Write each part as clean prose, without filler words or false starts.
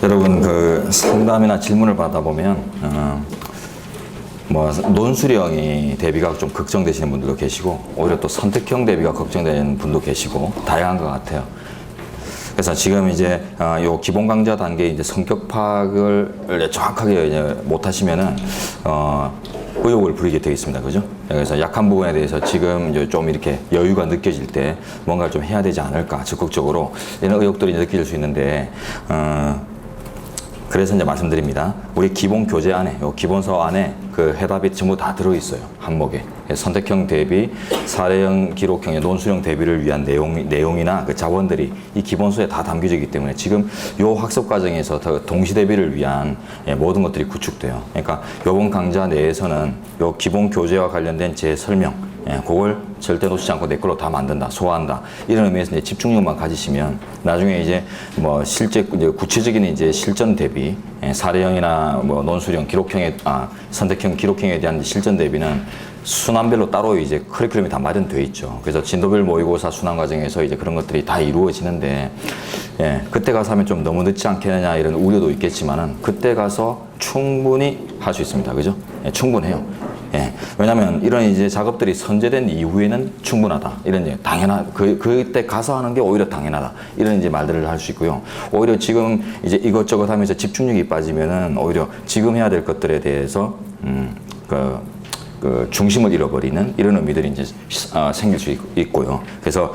여러분 그 상담이나 질문을 받아보면 뭐 논술형이 대비가 좀 걱정되시는 분들도 계시고 오히려 또 선택형 대비가 걱정되는 분도 계시고 다양한 것 같아요. 그래서 지금 이제 요 기본 강좌 단계 이제 성격 파악을 정확하게 이제 못 하시면은 의욕을 부리게 되어 있습니다. 그죠? 그래서 약한 부분에 대해서 지금 이제 좀 이렇게 여유가 느껴질 때 뭔가를 좀 해야 되지 않을까 적극적으로 이런 의욕들이 느껴질 수 있는데 그래서 이제 말씀드립니다. 우리 기본 교재 안에, 요 기본서 안에 그 해답이 전부 다 들어있어요. 항목에. 선택형 대비, 사례형, 기록형, 논술형 대비를 위한 내용이나 그 자원들이 이 기본서에 다 담겨져 있기 때문에 지금 요 학습 과정에서 동시 대비를 위한 모든 것들이 구축돼요. 그러니까 요번 강좌 내에서는 요 기본 교재와 관련된 제 설명, 그걸 절대 놓치지 않고 내 걸로 다 만든다, 소화한다. 이런 의미에서 이제 집중력만 가지시면 나중에 이제 뭐 실제 이제 구체적인 이제 실전 대비, 사례형이나 뭐 논술형, 기록형의, 선택형, 기록형에 대한 실전 대비는 순환별로 따로 이제 커리큘럼이 다 마련되어 있죠. 그래서 진도별 모의고사 순환 과정에서 이제 그런 것들이 다 이루어지는데, 그때 가서 하면 좀 너무 늦지 않겠느냐 이런 우려도 있겠지만은 그때 가서 충분히 할 수 있습니다. 그죠? 충분해요. 왜냐면 이런 이제 작업들이 선제된 이후에는 충분하다. 이런 이제 그때 가서 하는 게 오히려 당연하다. 이런 이제 말들을 할 수 있고요. 오히려 지금 이제 이것저것 하면서 집중력이 빠지면은 오히려 지금 해야 될 것들에 대해서, 그 중심을 잃어버리는 이런 의미들이 이제 생길 수 있고요. 그래서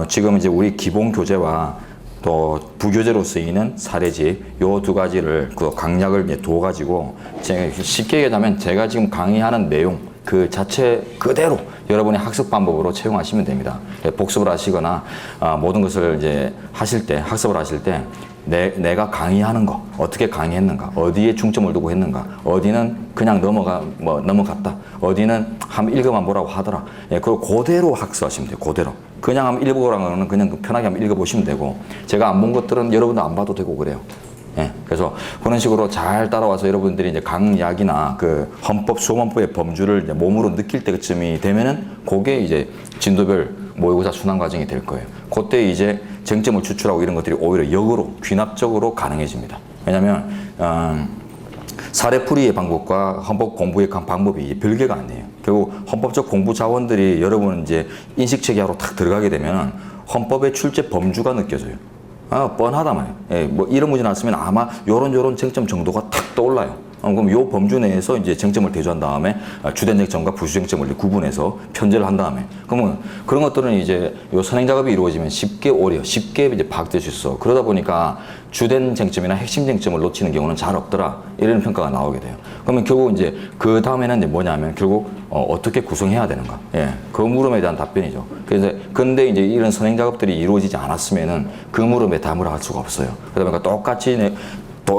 지금 이제 우리 기본 교재와 또 부교재로 쓰이는 사례집 요 두 가지를 그 강약을 이제 둬 가지고 제가 쉽게 얘기하자면 제가 지금 강의하는 내용 그 자체 그대로 여러분의 학습 방법으로 채용하시면 됩니다. 복습을 하시거나 모든 것을 이제 하실 때 학습을 하실 때 내가 강의하는 거 어떻게 강의했는가, 어디에 중점을 두고 했는가, 어디는 그냥 넘어갔다, 어디는 한번 읽어만 보라고 하더라. 그걸 그대로 학습하시면 돼요. 그대로. 그냥 한번 읽어보라는 거는 그냥 편하게 한번 읽어보시면 되고, 제가 안 본 것들은 여러분도 안 봐도 되고 그래요. 그래서 그런 식으로 잘 따라와서 여러분들이 이제 강약이나 그 헌법 수험원법의 범주를 이제 몸으로 느낄 때쯤이 되면은 그게 이제 진도별 모의고사 순환 과정이 될 거예요. 그때 이제 쟁점을 추출하고 이런 것들이 오히려 역으로 귀납적으로 가능해집니다. 왜냐하면 사례풀이의 방법과 헌법 공부의 방법이 별개가 아니에요. 결국 헌법적 공부 자원들이 여러분 이제 인식체계하러 탁 들어가게 되면 헌법의 출제 범주가 느껴져요. 뻔하다 말이에요. 뭐 이런 문제 나왔으면 아마 요런 쟁점 정도가 탁 떠올라요. 그럼 요 범주 내에서 이제 쟁점을 대조한 다음에 주된 쟁점과 부수 쟁점을 구분해서 편제를 한 다음에 그러면 그런 것들은 이제 요 선행 작업이 이루어지면 쉽게 이제 파악될 수 있어. 그러다 보니까 주된 쟁점이나 핵심 쟁점을 놓치는 경우는 잘 없더라. 이런 평가가 나오게 돼요. 그러면 결국 이제 그 다음에는 이제 뭐냐면 결국 어떻게 구성해야 되는가. 그 물음에 대한 답변이죠. 그래서 근데 이제 이런 선행 작업들이 이루어지지 않았으면은 그 물음에 답을 할 수가 없어요. 그러다 보니까 똑같이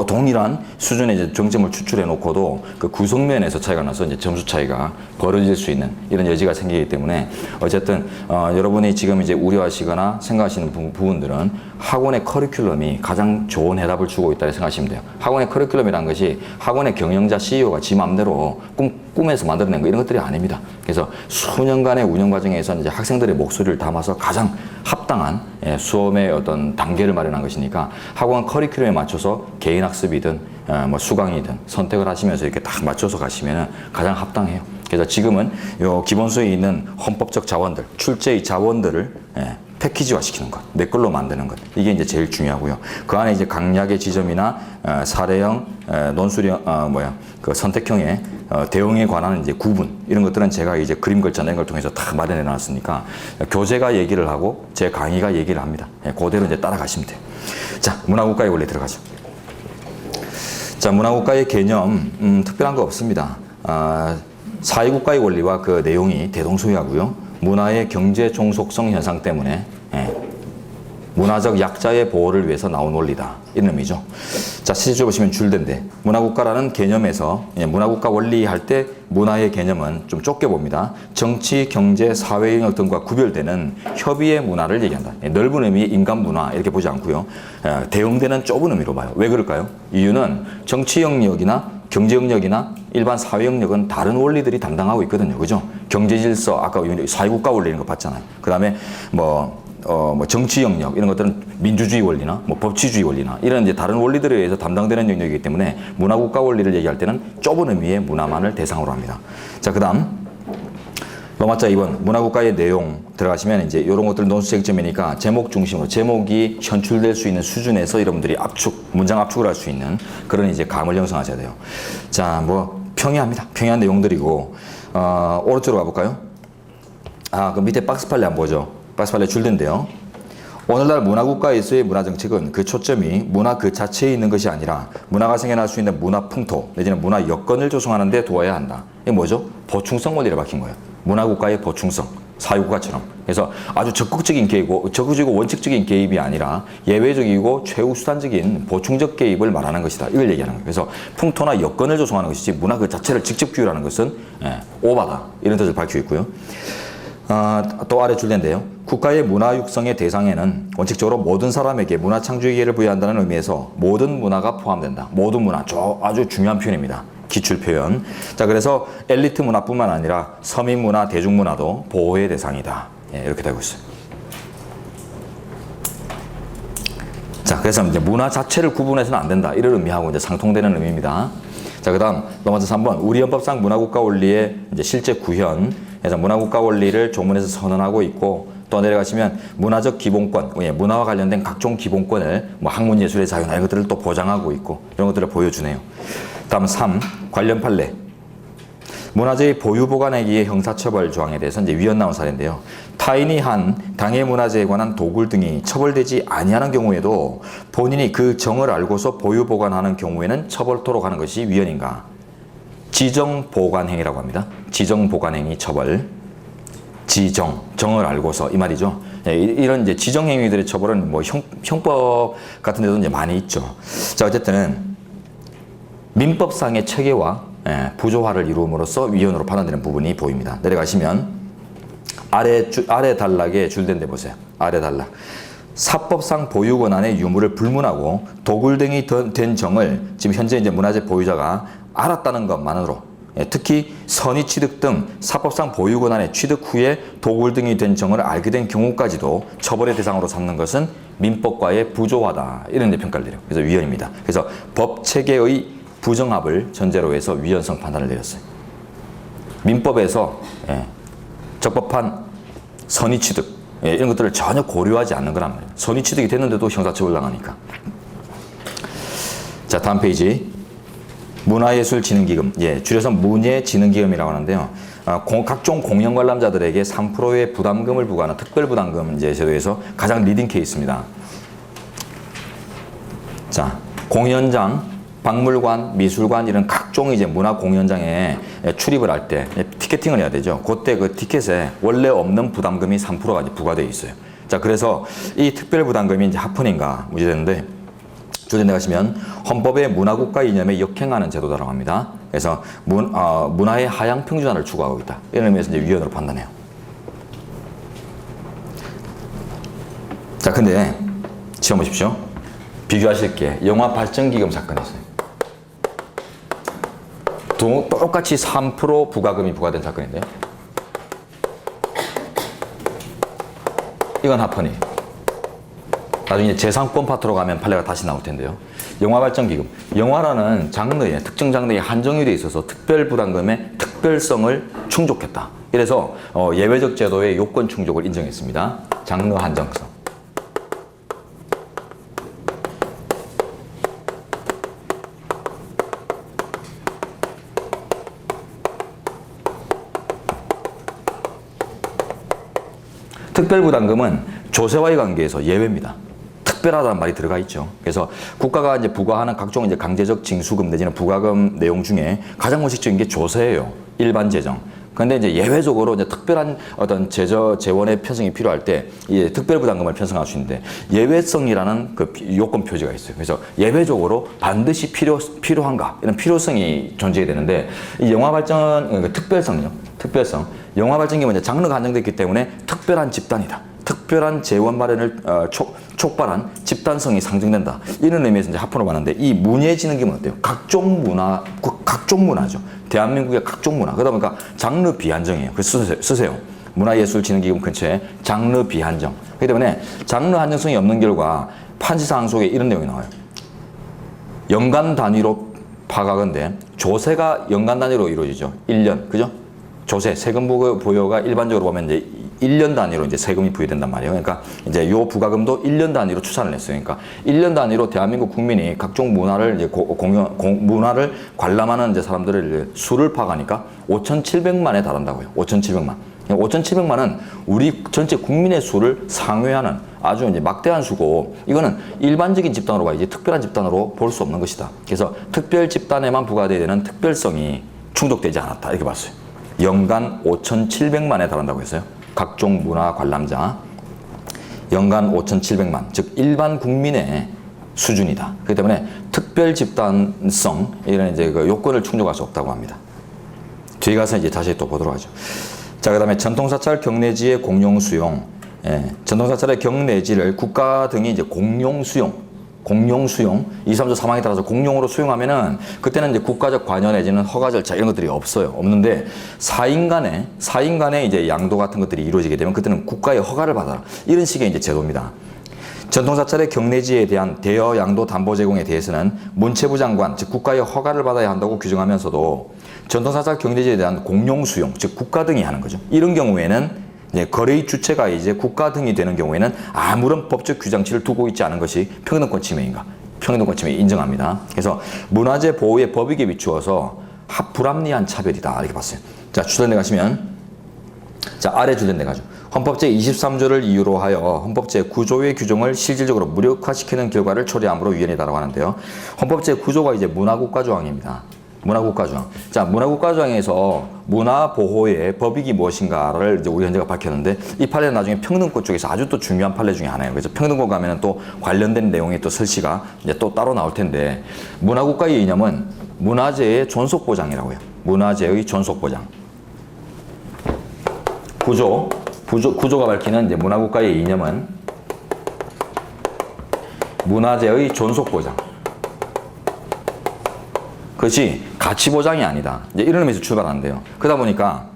동일한 수준의 이제 정점을 추출해 놓고도 그 구성면에서 차이가 나서 이제 점수 차이가 벌어질 수 있는 이런 여지가 생기기 때문에 어쨌든 여러분이 지금 이제 우려하시거나 생각하시는 부분들은 학원의 커리큘럼이 가장 좋은 해답을 주고 있다고 생각하시면 돼요. 학원의 커리큘럼이라는 것이 학원의 경영자 CEO가 지 맘대로 꿈에서 만들어낸 거 이런 것들이 아닙니다. 그래서 수년간의 운영 과정에서 이제 학생들의 목소리를 담아서 가장 합당한 수업의 어떤 단계를 마련한 것이니까 학원 커리큘럼에 맞춰서 개인 학습이든 뭐 수강이든 선택을 하시면서 이렇게 딱 맞춰서 가시면은 가장 합당해요. 그래서 지금은 요 기본서에 있는 헌법적 자원들, 출제의 자원들을 패키지화 시키는 것, 내 걸로 만드는 것. 이게 이제 제일 중요하고요. 그 안에 이제 강약의 지점이나 사례형, 논술형, 그 선택형의 대응에 관한 이제 구분, 이런 것들은 제가 이제 그림 글자 낸 걸 통해서 다 마련해 놨으니까 교재가 얘기를 하고 제 강의가 얘기를 합니다. 그대로 이제 따라가시면 돼요. 자, 문화국가의 원리 들어가죠. 자, 문화국가의 개념, 특별한 거 없습니다. 사회국가의 원리와 그 내용이 대동소이하고요. 문화의 경제 종속성 현상 때문에 문화적 약자의 보호를 위해서 나온 원리다. 이런 의미죠. 자, 시집을 보시면 줄된데 문화국가라는 개념에서 문화국가 원리 할 때 문화의 개념은 좀 좁게 봅니다. 정치, 경제, 사회 영역 등과 구별되는 협의의 문화를 얘기한다. 넓은 의미의 인간 문화 이렇게 보지 않고요. 대응되는 좁은 의미로 봐요. 왜 그럴까요? 이유는 정치 영역이나 경제 영역이나 일반 사회 영역은 다른 원리들이 담당하고 있거든요. 그죠? 경제 질서, 아까 사회국가 원리 이런 거 봤잖아요. 그 다음에 뭐 정치 영역 이런 것들은 민주주의 원리나 뭐 법치주의 원리나 이런 이제 다른 원리들에 의해서 담당되는 영역이기 때문에 문화국가 원리를 얘기할 때는 좁은 의미의 문화만을 대상으로 합니다. 자, 그다음 로마자 2번 문화국가의 내용 들어가시면 이제 이런 것들 논술 쟁점이니까 제목 중심으로 제목이 현출될 수 있는 수준에서 여러분들이 문장 압축을 할 수 있는 그런 이제 감을 형성하셔야 돼요. 자, 뭐 평이합니다. 평이한 내용들이고 오른쪽으로 가볼까요? 그 밑에 박스 판례 한번 보죠. 박스 판례 줄된데요. 오늘날 문화국가에서의 문화정책은 그 초점이 문화 그 자체에 있는 것이 아니라 문화가 생겨날 수 있는 문화 풍토 내지는 문화 여건을 조성하는 데 두어야 한다. 이게 뭐죠? 보충성 원리를 박힌 거예요. 문화국가의 보충성, 사회국가처럼. 그래서 아주 적극적이고 원칙적인 개입이 아니라 예외적이고 최우수단적인 보충적 개입을 말하는 것이다. 이걸 얘기하는 거예요. 그래서 풍토나 여건을 조성하는 것이지 문화 그 자체를 직접 규율하는 것은 오바다. 이런 뜻을 밝히고 있고요. 또 아래 줄인데요. 국가의 문화 육성의 대상에는 원칙적으로 모든 사람에게 문화 창조의 기회를 부여한다는 의미에서 모든 문화가 포함된다. 모든 문화, 아주 중요한 표현입니다. 기출 표현. 자, 그래서 엘리트 문화뿐만 아니라 서민 문화, 대중문화도 보호의 대상이다. 이렇게 되고 있어요. 자, 그래서 이제 문화 자체를 구분해서는 안 된다. 이를 의미하고 이제 상통되는 의미입니다. 자, 그다음 넘어져서 3번 우리 헌법상 문화국가 원리의 이제 실제 구현. 그래서 문화국가 원리를 조문에서 선언하고 있고 또 내려가시면 문화적 기본권, 문화와 관련된 각종 기본권을 뭐 학문 예술의 자유나 이런 것들을 또 보장하고 있고 이런 것들을 보여주네요. 다음 3. 관련 판례. 문화재의 보유 보관행위의 형사처벌 조항에 대해서 이제 위헌 나온 사례인데요. 타인이 한 당해 문화재에 관한 도굴 등이 처벌되지 아니하는 경우에도 본인이 그 정을 알고서 보유 보관하는 경우에는 처벌토록 하는 것이 위헌인가? 지정 보관행위라고 합니다. 지정 보관행위 처벌. 정을 알고서 이 말이죠. 이런 이제 지정 행위들의 처벌은 뭐 형법 같은 데도 이제 많이 있죠. 자, 어쨌든 민법상의 체계와 부조화를 이루음으로써 위헌으로 판단되는 부분이 보입니다. 내려가시면 아래 단락에 줄된 데 보세요. 아래 단락. 사법상 보유 권한의 유무를 불문하고 도굴 등이 된 정을 지금 현재 이제 문화재 보유자가 알았다는 것만으로 특히 선의 취득 등 사법상 보유 권한의 취득 후에 도굴 등이 된 정을 알게 된 경우까지도 처벌의 대상으로 삼는 것은 민법과의 부조화다. 이런 평가를 내려요. 그래서 위헌입니다. 그래서 법 체계의 부정합을 전제로 해서 위헌성 판단을 내렸어요. 민법에서 적법한 선의 취득 이런 것들을 전혀 고려하지 않는 거란 말이에요. 선의 취득이 됐는데도 형사처벌 당하니까. 자, 다음 페이지. 문화예술진흥기금, 줄여서 문예진흥기금이라고 하는데요. 각종 공연 관람자들에게 3%의 부담금을 부과하는 특별부담금 제도에서 가장 리딩 케이스입니다. 자, 공연장, 박물관, 미술관 이런 각종 이제 문화 공연장에 출입을 할 때 티켓팅을 해야 되죠. 그때 그 티켓에 원래 없는 부담금이 3%가 이제 부과되어 있어요. 자, 그래서 이 특별부담금이 이제 합헌인가 문제되는데. 주제에 가시면 헌법의 문화국가 이념에 역행하는 제도다라고 합니다. 그래서 문화의 하향 평준화를 추구하고 있다. 이런 의미에서 이제 위헌으로 판단해요. 자, 근데 시험 보십시오. 비교하실 게 영화 발전기금 사건이 있어요. 똑같이 3% 부가금이 부과된 사건인데요. 이건 합헌이에요. 나중에 재산권 파트로 가면 판례가 다시 나올 텐데요. 영화발전기금. 영화라는 장르에, 특정 장르에 한정이 돼 있어서 특별부담금의 특별성을 충족했다. 이래서 예외적 제도의 요건 충족을 인정했습니다. 장르 한정성. 특별부담금은 조세와의 관계에서 예외입니다. 특별하다는 말이 들어가 있죠. 그래서 국가가 이제 부과하는 각종 이제 강제적 징수금 내지는 부과금 내용 중에 가장 원칙적인 게 조세예요. 일반 재정. 그런데 이제 예외적으로 이제 특별한 어떤 재원의 편성이 필요할 때 특별부담금을 편성할 수 있는데 예외성이라는 그 요건 표시가 있어요. 그래서 예외적으로 반드시 필요한가 이런 필요성이 존재해야 되는데 이 영화 발전 특별성이요. 특별성. 영화 발전기는 이제 장르가 한정됐기 때문에 특별한 집단이다. 특별한 재원 마련을 촉발한 집단성이 상정된다. 이런 의미에서 이제 합헌을 봤는데 이 문예진흥기금은 어때요? 각종 문화죠. 대한민국의 각종 문화. 그러다 보니까 장르 비한정이에요. 그래서 쓰세요. 문화예술진흥기금 근처에 장르 비한정. 그렇기 때문에 장르 한정성이 없는 결과 판시사항 속에 이런 내용이 나와요. 연간 단위로 파가건데 조세가 연간 단위로 이루어지죠. 1년, 그죠? 조세, 세금 부여가 일반적으로 보면 이제 1년 단위로 이제 세금이 부여된단 말이에요. 그러니까 이제 요 부과금도 1년 단위로 추산을 했어요. 그러니까 1년 단위로 대한민국 국민이 각종 문화를 이제 문화를 관람하는 이제 사람들을 이제 수를 파가니까 5,700만에 달한다고요. 5,700만. 5,700만은 우리 전체 국민의 수를 상회하는 아주 이제 막대한 수고, 이거는 일반적인 집단으로 봐야지 특별한 집단으로 볼 수 없는 것이다. 그래서 특별 집단에만 부과되어야 되는 특별성이 충족되지 않았다. 이렇게 봤어요. 연간 5,700만에 달한다고 했어요. 각종 문화 관람자 연간 5,700만, 즉 일반 국민의 수준이다. 그렇기 때문에 특별 집단성 이런 이제 그 요건을 충족할 수 없다고 합니다. 뒤에 가서 이제 다시 또 보도록 하죠. 자, 그다음에 전통사찰 경내지의 공용 수용. 전통사찰의 경내지를 국가 등이 이제 공용 수용 23조 3항에 따라서 공용으로 수용하면은 그때는 이제 국가적 관여 내지는 허가 절차 이런 것들이 없는데 사인 간에 이제 양도 같은 것들이 이루어지게 되면 그때는 국가의 허가를 받아라. 이런 식의 이제 제도입니다. 전통사찰의 경내지에 대한 대여 양도 담보 제공에 대해서는 문체부 장관, 즉 국가의 허가를 받아야 한다고 규정하면서도 전통사찰 경내지에 대한 공용 수용, 즉 국가 등이 하는 거죠. 이런 경우에는 거래의 주체가 이제 국가 등이 되는 경우에는 아무런 법적 규정치를 두고 있지 않은 것이 평등권 침해인가? 평등권 침해 인정합니다. 그래서 문화재 보호의 법익에 비추어서 불합리한 차별이다. 이렇게 봤어요. 자, 주전대 가시면, 자, 아래 주전대 가죠. 헌법 제23조를 이유로 하여 헌법 제9조의 규정을 실질적으로 무력화시키는 결과를 초래함으로 위헌이다라고 하는데요. 헌법 제9조가 이제 문화국가조항입니다. 문화국가조항. 자, 문화국가조항에서 문화보호의 법익이 무엇인가를 이제 우리 현재가 밝혔는데, 이 판례는 나중에 평등권 쪽에서 아주 또 중요한 판례 중에 하나예요. 그래서 평등권 가면은 또 관련된 내용의 또 설시가 이제 또 따로 나올 텐데, 문화국가의 이념은 문화재의 존속보장이라고 해요. 문화재의 존속보장. 구조가 밝히는 이제 문화국가의 이념은 문화재의 존속보장. 그것이 가치 보장이 아니다. 이제 이런 의미에서 출발하는데요. 그러다 보니까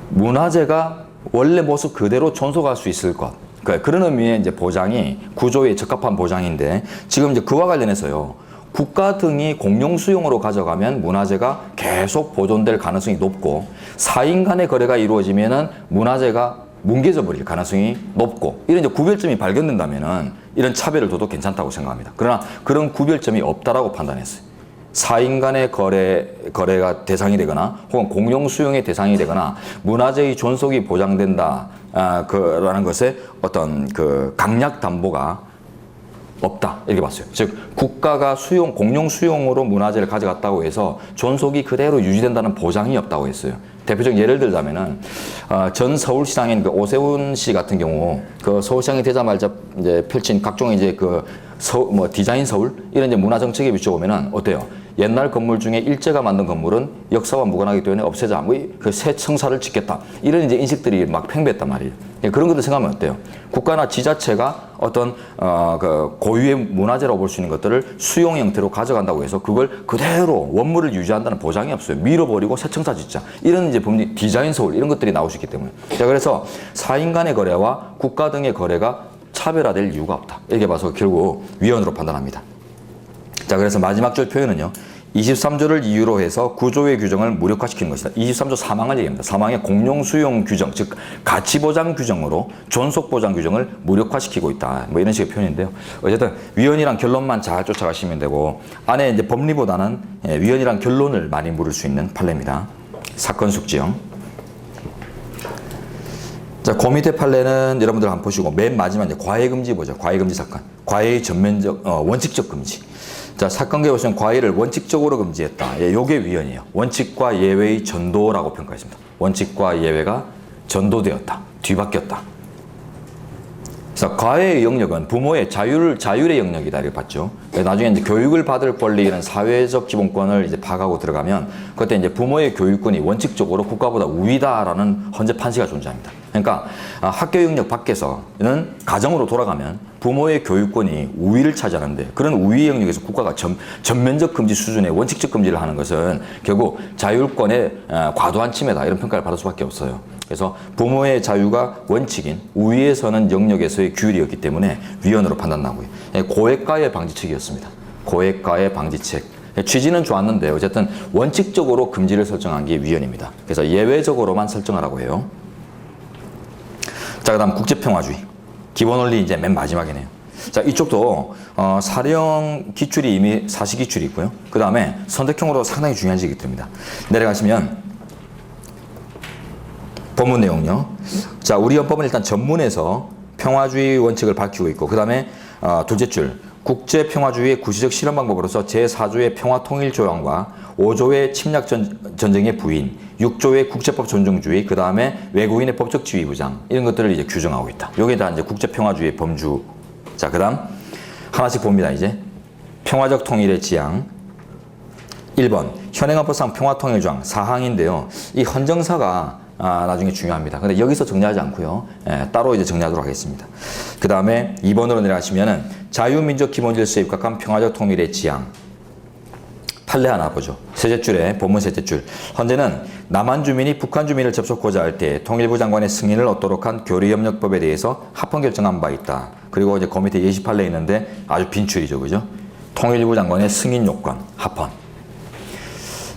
문화재가 원래 모습 그대로 존속할 수 있을 것. 그런 의미의 이제 보장이 구조에 적합한 보장인데, 지금 이제 그와 관련해서요. 국가 등이 공용 수용으로 가져가면 문화재가 계속 보존될 가능성이 높고, 사인 간의 거래가 이루어지면은 문화재가 뭉개져 버릴 가능성이 높고, 이런 이제 구별점이 발견된다면은 이런 차별을 둬도 괜찮다고 생각합니다. 그러나 그런 구별점이 없다라고 판단했어요. 사인 간의 거래가 대상이 되거나 혹은 공용 수용의 대상이 되거나 문화재의 존속이 보장된다, 라는 것에 어떤 그 강약 담보가 없다. 이렇게 봤어요. 즉, 국가가 공용 수용으로 문화재를 가져갔다고 해서 존속이 그대로 유지된다는 보장이 없다고 했어요. 대표적인 예를 들자면은, 전 서울시장인 그 오세훈 씨 같은 경우, 그 서울시장이 되자마자 이제 펼친 각종 이제 디자인 서울? 이런 이제 문화 정책에 비춰보면은 어때요? 옛날 건물 중에 일제가 만든 건물은 역사와 무관하기 때문에 없애자. 그 새 청사를 짓겠다. 이런 이제 인식들이 막 팽배했단 말이에요. 그런 것들 생각하면 어때요? 국가나 지자체가 어떤 그 고유의 문화재라고 볼 수 있는 것들을 수용 형태로 가져간다고 해서 그걸 그대로 원물을 유지한다는 보장이 없어요. 밀어버리고 새 청사 짓자. 이런 이제 디자인 서울 이런 것들이 나올 수 있기 때문에. 자, 그래서 사인 간의 거래와 국가 등의 거래가 차별화될 이유가 없다. 이렇게 봐서 결국 위헌으로 판단합니다. 자, 그래서 마지막 줄 표현은요. 23조를 이유로 해서 구조의 규정을 무력화시키는 것이다. 23조 3항을 얘기합니다. 3항의 공용 수용 규정, 즉 가치 보장 규정으로 존속 보장 규정을 무력화시키고 있다. 뭐 이런 식의 표현인데요. 어쨌든 위헌이란 결론만 잘 쫓아가시면 되고, 안에 이제 법리보다는 위헌이란 결론을 많이 물을 수 있는 판례입니다. 사건 숙지형. 자, 그 밑에 판례는 여러분들 한번 보시고, 맨 마지막 이제 과외 금지 보죠. 과외 금지 사건. 과외의 전면적, 원칙적 금지. 자, 사건계에 보시면 과외를 원칙적으로 금지했다. 요게 위헌이에요. 원칙과 예외의 전도라고 평가했습니다. 원칙과 예외가 전도되었다. 뒤바뀌었다. 그래서 과외의 영역은 부모의 자율의 영역이다. 이렇게 봤죠. 나중에 이제 교육을 받을 권리, 이런 사회적 기본권을 이제 파가고 들어가면, 그때 이제 부모의 교육권이 원칙적으로 국가보다 우위다라는 헌재 판시가 존재합니다. 그러니까 학교 영역 밖에서는 가정으로 돌아가면 부모의 교육권이 우위를 차지하는데 그런 우위 영역에서 국가가 전면적 금지 수준의 원칙적 금지를 하는 것은 결국 자율권의 과도한 침해다 이런 평가를 받을 수밖에 없어요. 그래서 부모의 자유가 원칙인 우위에 서는 영역에서의 규율이었기 때문에 위헌으로 판단나고요. 고액가의 방지책이었습니다. 고액가의 방지책. 취지는 좋았는데 어쨌든 원칙적으로 금지를 설정한 게 위헌입니다. 그래서 예외적으로만 설정하라고 해요. 자, 그다음 국제평화주의. 기본 원리 이제 맨 마지막이네요. 자, 이쪽도 사령 기출이 이미 사시 기출이 있고요. 그 다음에 선택형으로 상당히 중요한 지이기 때문에 내려가시면 본문 내용요. 자, 우리 헌법은 일단 전문에서 평화주의 원칙을 밝히고 있고 그 다음에 둘째 줄 국제평화주의의 구시적 실현 방법으로서 제4조의 평화통일조약과 5조의 침략전쟁의 부인, 6조의 국제법 존중주의, 그 다음에 외국인의 법적 지위 부장 이런 것들을 이제 규정하고 있다. 여기에 다 이제 국제평화주의의 범주. 자, 그 다음 하나씩 봅니다. 이제 평화적 통일의 지향. 1번 현행헌법상 평화통일조약 사항인데요. 이 헌정사가 나중에 중요합니다. 근데 여기서 정리하지 않고요. 따로 이제 정리하도록 하겠습니다. 그 다음에 2번으로 내려가시면은 자유민족 기본질서에 입각한 평화적 통일의 지향. 판례 하나 보죠. 셋째 줄에 본문 셋째 줄. 현재는 남한 주민이 북한 주민을 접촉하고자 할 때 통일부 장관의 승인을 얻도록 한 교류협력법에 대해서 합헌 결정한 바 있다. 그리고 이제 그 밑에 예시 판례 있는데 아주 빈출이죠, 그죠? 통일부 장관의 승인 요건 합헌.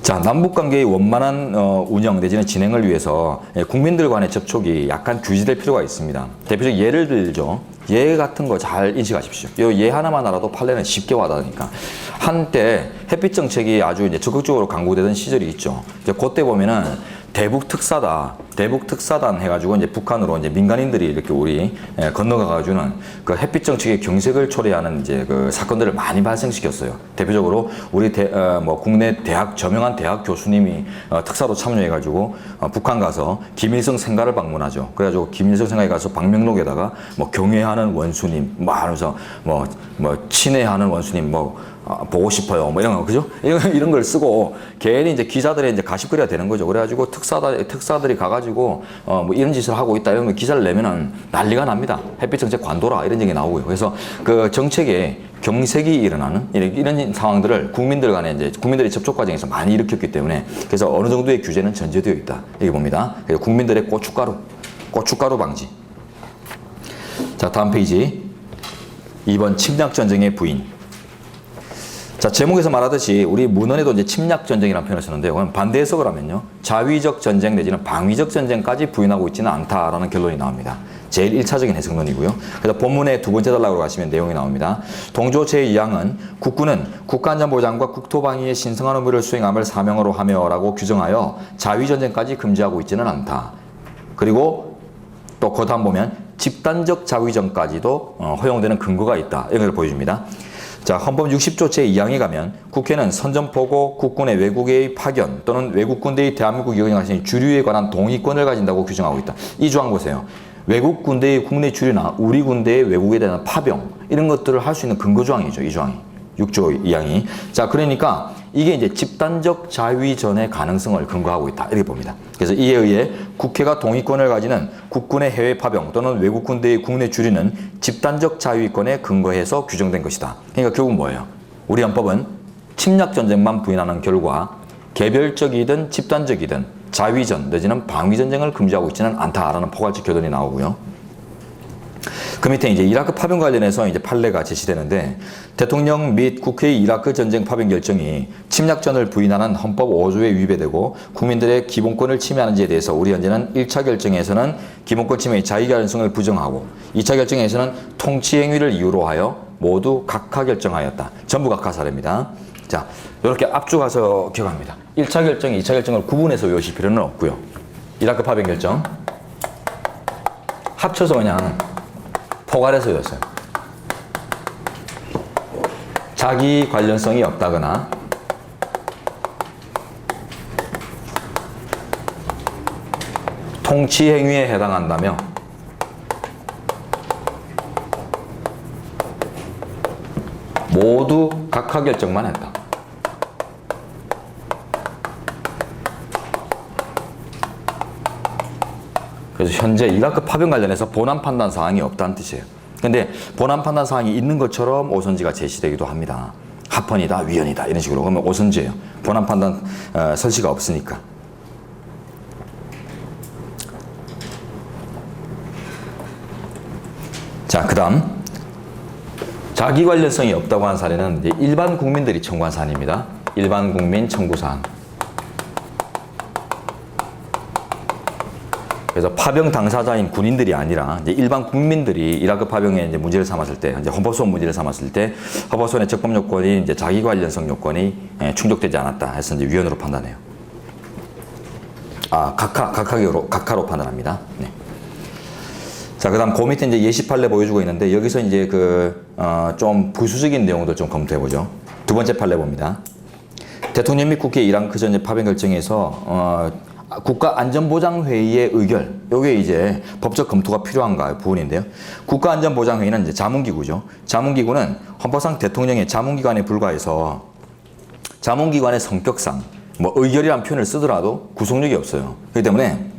자, 남북관계의 원만한 운영 내지는 진행을 위해서 국민들 간의 접촉이 약간 규제될 필요가 있습니다. 대표적 예를 들죠. 예 같은 거 잘 인식하십시오. 이 예 하나만 알아도 판례는 쉽게 와닿으니까. 한때 햇빛 정책이 아주 이제 적극적으로 강구되던 시절이 있죠. 이제 그때 보면은 대북 특사단 해가지고 이제 북한으로 이제 민간인들이 이렇게 우리 건너가가지고는 그 햇빛 정책의 경색을 초래하는 이제 그 사건들을 많이 발생시켰어요. 대표적으로 우리 국내 대학 저명한 대학 교수님이 특사로 참여해가지고 북한 가서 김일성 생가를 방문하죠. 그래가지고 김일성 생가에 가서 방명록에다가 뭐 경애하는 원수님, 뭐 하면서 뭐 친애하는 원수님, 보고 싶어요. 뭐 이런 거, 그죠? 이런 걸 쓰고, 괜히 이제 기자들의 이제 가십거리가 되는 거죠. 그래가지고 특사들이 가가지고, 뭐 이런 짓을 하고 있다. 이러면 기사를 내면은 난리가 납니다. 햇빛 정책 관둬라. 이런 얘기 나오고요. 그래서 그 정책에 경색이 일어나는 이런 상황들을 국민들 간에 이제 국민들의 접촉 과정에서 많이 일으켰기 때문에 그래서 어느 정도의 규제는 전제되어 있다. 이렇게 봅니다. 그래서 국민들의 고춧가루 방지. 자, 다음 페이지. 2번 침략전쟁의 부인. 자, 제목에서 말하듯이 우리 문헌에도 이제 침략전쟁이라는 표현을 쓰는데요. 그럼 반대 해석을 하면요. 자위적 전쟁 내지는 방위적 전쟁까지 부인하고 있지는 않다라는 결론이 나옵니다. 제일 1차적인 해석론이고요. 그래서 본문의 두 번째 단락으로 가시면 내용이 나옵니다. 동조 제2항은 국군은 국가안전보장과 국토방위의 신성한 의무를 수행함을 사명으로 하며라고 규정하여 자위전쟁까지 금지하고 있지는 않다. 그리고 또 그 다음 보면 집단적 자위전까지도 허용되는 근거가 있다. 이런 걸 보여줍니다. 자, 헌법 60조 제2항에 가면 국회는 선전포고 국군의 외국의 파견 또는 외국 군대의 대한민국 영향하시는 주류에 관한 동의권을 가진다고 규정하고 있다. 이 조항 보세요. 외국 군대의 국내 주류나 우리 군대의 외국에 대한 파병 이런 것들을 할 수 있는 근거 조항이죠. 이 조항이. 6조 2항이. 자, 그러니까 이게 이제 집단적 자위전의 가능성을 근거하고 있다. 이렇게 봅니다. 그래서 이에 의해 국회가 동의권을 가지는 국군의 해외 파병 또는 외국 군대의 국내 주류는 집단적 자위권에 근거해서 규정된 것이다. 그러니까 결국 뭐예요? 우리 헌법은 침략전쟁만 부인하는 결과 개별적이든 집단적이든 자위전 내지는 방위전쟁을 금지하고 있지는 않다라는 포괄적 결론이 나오고요. 그 밑에 이제 이라크 파병 관련해서 이제 판례가 제시되는데 대통령 및 국회의 이라크 전쟁 파병 결정이 침략전을 부인하는 헌법 5조에 위배되고 국민들의 기본권을 침해하는지에 대해서 우리 현재는 1차 결정에서는 기본권 침해의 자의 가능성을 부정하고 2차 결정에서는 통치 행위를 이유로 하여 모두 각하 결정하였다. 전부 각하 사례입니다. 자, 이렇게 앞주 가서 기억합니다. 1차 결정, 2차 결정을 구분해서 외우실 필요는 없고요. 이라크 파병 결정 합쳐서 그냥 포괄해서 외웠어요. 자기 관련성이 없다거나 통치 행위에 해당한다며 모두 각하 결정만 했다. 그래서 현재 이라크 파병 관련해서 본안 판단 사항이 없다는 뜻이에요. 근데 본안 판단 사항이 있는 것처럼 오선지가 제시되기도 합니다. 합헌이다, 위헌이다 이런 식으로. 그러면 오선지예요. 본안 판단 설시가 없으니까. 자, 그 다음 자기 관련성이 없다고 한 사례는 이제 일반 국민들이 청구한 사안입니다. 일반 국민 청구 사안. 그래서 파병 당사자인 군인들이 아니라 이제 일반 국민들이 이라크 파병에 이제 문제를 삼았을 때, 이제 헌법소원 문제를 삼았을 때 헌법소원의 적법 요건이 이제 자기 관련성 요건이 충족되지 않았다 해서 이제 위헌으로 판단해요. 각하로 판단합니다. 네. 자, 그 다음 그 밑에 이제 예시 판례 보여주고 있는데 여기서 이제 좀 부수적인 내용도 좀 검토해 보죠. 두 번째 판례 봅니다. 대통령 및 국회 이라크 전쟁 파병 결정에서 국가안전보장회의의 의결, 요게 이제 법적 검토가 필요한가 부분인데요. 국가안전보장회의는 이제 자문기구죠. 자문기구는 헌법상 대통령의 자문기관에 불과해서 자문기관의 성격상 뭐 의결이라는 표현을 쓰더라도 구속력이 없어요. 그렇기 때문에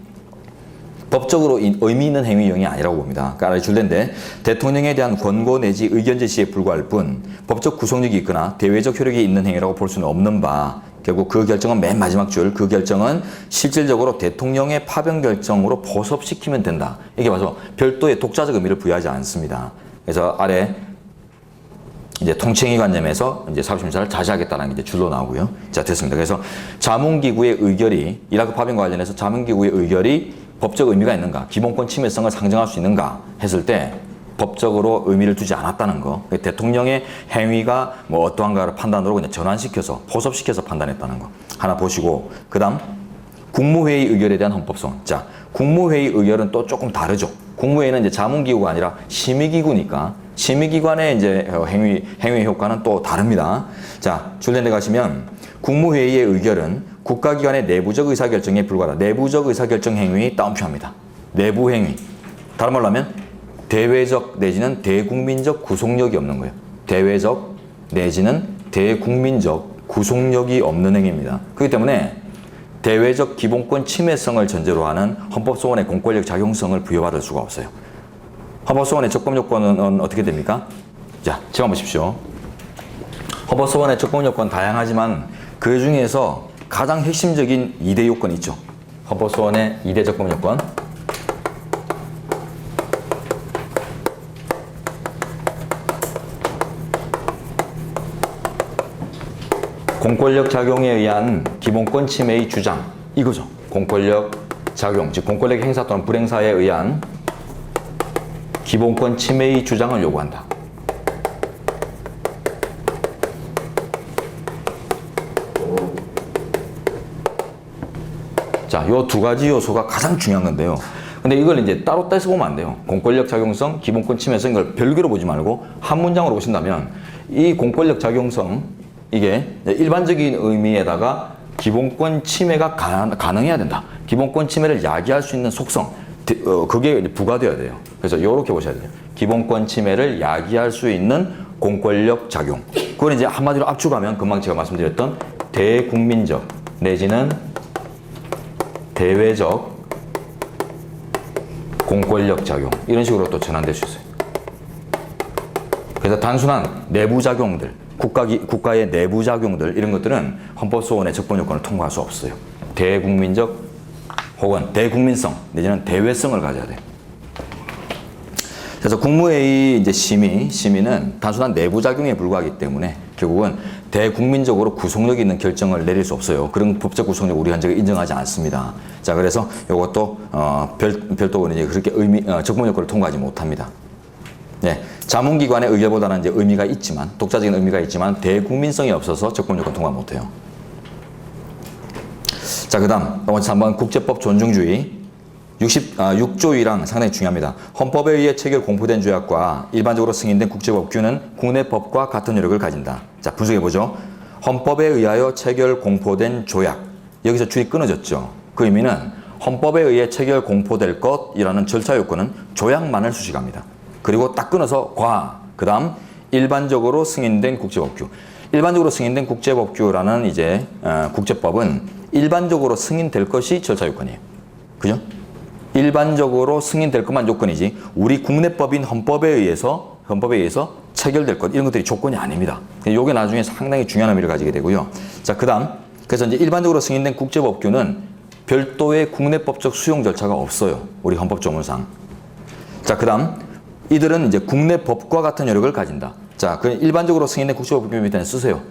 법적으로 의미 있는 행위형이 아니라고 봅니다. 그러니까 줄된데 대통령에 대한 권고 내지 의견 제시에 불과할 뿐 법적 구속력이 있거나 대외적 효력이 있는 행위라고 볼 수는 없는 바, 결국 그 결정은 맨 마지막 줄, 그 결정은 실질적으로 대통령의 파병 결정으로 포섭시키면 된다. 이게 봐서 별도의 독자적 의미를 부여하지 않습니다. 그래서 아래 이제 통칭의 관점에서 이제 사법심사를 자제하겠다는 게 이제 줄로 나오고요. 자, 됐습니다. 그래서 자문기구의 의결이 이라크 파병과 관련해서 자문기구의 의결이 법적 의미가 있는가, 기본권 침해성을 상정할 수 있는가 했을 때 법적으로 의미를 두지 않았다는 거. 대통령의 행위가 뭐 어떠한가를 판단으로 그냥 전환시켜서 포섭시켜서 판단했다는 거 하나 보시고, 그 다음 국무회의 의결에 대한 헌법소원. 자, 국무회의 의결은 또 조금 다르죠. 국무회의는 이제 자문기구가 아니라 심의기구니까 심의기관의 이제 행위 효과는 또 다릅니다. 자, 줄랜드 가시면 국무회의의 의결은 국가기관의 내부적 의사결정에 불과하다. 내부적 의사결정 행위 따옴표합니다. 내부 행위. 다른 말로 하면 대외적 내지는 대국민적 구속력이 없는 거예요. 대외적 내지는 대국민적 구속력이 없는 행위입니다. 그렇기 때문에 대외적 기본권 침해성을 전제로 하는 헌법소원의 공권력 작용성을 부여받을 수가 없어요. 헌법소원의 적법 요건은 어떻게 됩니까? 자, 지금 보십시오. 헌법소원의 적법 요건 다양하지만 그 중에서 가장 핵심적인 2대 요건이 있죠. 헌법소원의 2대 적법 요건. 공권력 작용에 의한 기본권 침해의 주장, 이거죠. 공권력 작용, 즉 공권력 행사 또는 불행사에 의한 기본권 침해의 주장을 요구한다. 자, 요 두 가지 요소가 가장 중요한 건데요. 근데 이걸 이제 따로 떼서 보면 안 돼요. 공권력 작용성, 기본권 침해성, 이걸 별개로 보지 말고 한 문장으로 보신다면 이 공권력 작용성, 이게 일반적인 의미에다가 기본권 침해가 가능해야 된다. 기본권 침해를 야기할 수 있는 속성, 그게 부과되어야 돼요. 그래서 이렇게 보셔야 돼요. 기본권 침해를 야기할 수 있는 공권력 작용. 그걸 이제 한마디로 압축하면 금방 제가 말씀드렸던 대국민적 내지는 대외적 공권력 작용, 이런 식으로 또 전환될 수 있어요. 그래서 단순한 내부 작용들, 국가의 내부 작용들, 이런 것들은 헌법소원의 적법 요건을 통과할 수 없어요. 대국민적 혹은 대국민성 내지는 대외성을 가져야 돼요. 그래서 국무회의 이제 심의는 단순한 내부 작용에 불과하기 때문에 결국은 대국민적으로 구속력 있는 결정을 내릴 수 없어요. 그런 법적 구속력 우리 현재가 인정하지 않습니다. 자, 그래서 이것도 별도로 이제 그렇게 적법 요건을 통과하지 못합니다. 네, 자문기관의 의결보다는 이제 의미가 있지만, 독자적인 의미가 있지만 대국민성이 없어서 적법 요건 통과 못해요. 자, 그 다음 3번 국제법 존중주의. 6조 1항 상당히 중요합니다. 헌법에 의해 체결 공포된 조약과 일반적으로 승인된 국제법규는 국내법과 같은 효력을 가진다. 자, 분석해보죠. 헌법에 의하여 체결 공포된 조약. 여기서 줄이 끊어졌죠. 그 의미는 헌법에 의해 체결 공포될 것이라는 절차 요건은 조약만을 수식합니다. 그리고 딱 끊어서 그 다음 일반적으로 승인된 국제법규. 일반적으로 승인된 국제법규라는 이제 국제법은 일반적으로 승인될 것이 절차 요건이에요. 그죠? 일반적으로 승인될 것만 조건이지 우리 국내법인 헌법에 의해서 체결될 것 이런 것들이 조건이 아닙니다. 이게 나중에 상당히 중요한 의미를 가지게 되고요. 자, 그다음 그래서 이제 일반적으로 승인된 국제법규는 별도의 국내법적 수용 절차가 없어요. 우리 헌법 조문상. 자, 그다음 이들은 이제 국내 법과 같은 효력을 가진다. 자, 그 일반적으로 승인된 국제법규 밑에 쓰세요.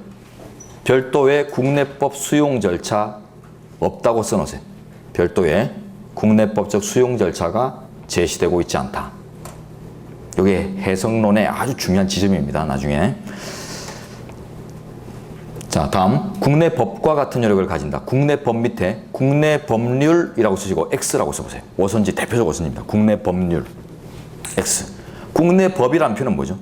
별도의 국내법 수용 절차 없다고 써놓으세요. 별도의 국내법적 수용 절차가 제시되고 있지 않다. 이게 해석론의 아주 중요한 지점입니다. 나중에. 자, 다음 국내 법과 같은 효력을 가진다. 국내 법 밑에 국내 법률이라고 쓰시고 X라고 써보세요. 오선지 대표적 오선지입니다. 국내 법률 X. 국내 법이라는 표현은 뭐죠?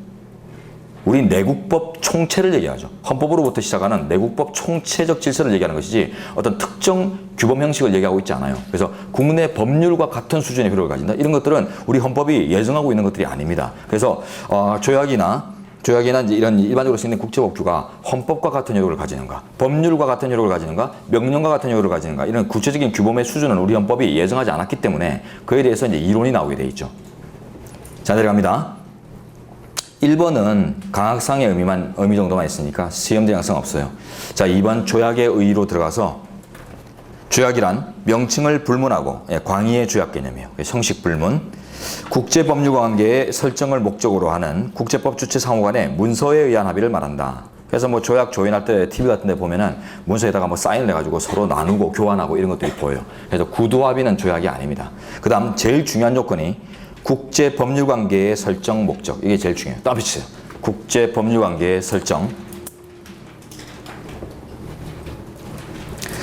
우리 내국법 총체를 얘기하죠. 헌법으로부터 시작하는 내국법 총체적 질서를 얘기하는 것이지 어떤 특정 규범 형식을 얘기하고 있지 않아요. 그래서 국내 법률과 같은 수준의 효력을 가진다. 이런 것들은 우리 헌법이 예정하고 있는 것들이 아닙니다. 그래서 조약이나 이제 이런 일반적으로 쓰이는 국제법규가 헌법과 같은 효력을 가지는가, 법률과 같은 효력을 가지는가, 명령과 같은 효력을 가지는가 이런 구체적인 규범의 수준은 우리 헌법이 예정하지 않았기 때문에 그에 대해서 이제 이론이 나오게 돼 있죠. 자, 내려갑니다. 1번은 강학상의 의미 정도만 있으니까 시험 대항성 없어요. 자, 2번 조약의 의의로 들어가서 조약이란 명칭을 불문하고 광의의 조약 개념이에요. 형식 불문. 국제법률 관계의 설정을 목적으로 하는 국제법 주체 상호 간의 문서에 의한 합의를 말한다. 그래서 뭐 조약 조인할 때 TV 같은 데 보면은 문서에다가 뭐 사인을 해가지고 서로 나누고 교환하고 이런 것들이 보여요. 그래서 구두 합의는 조약이 아닙니다. 그 다음 제일 중요한 조건이 국제 법률 관계의 설정 목적. 이게 제일 중요해요. 딱 비치세요. 국제 법률 관계의 설정.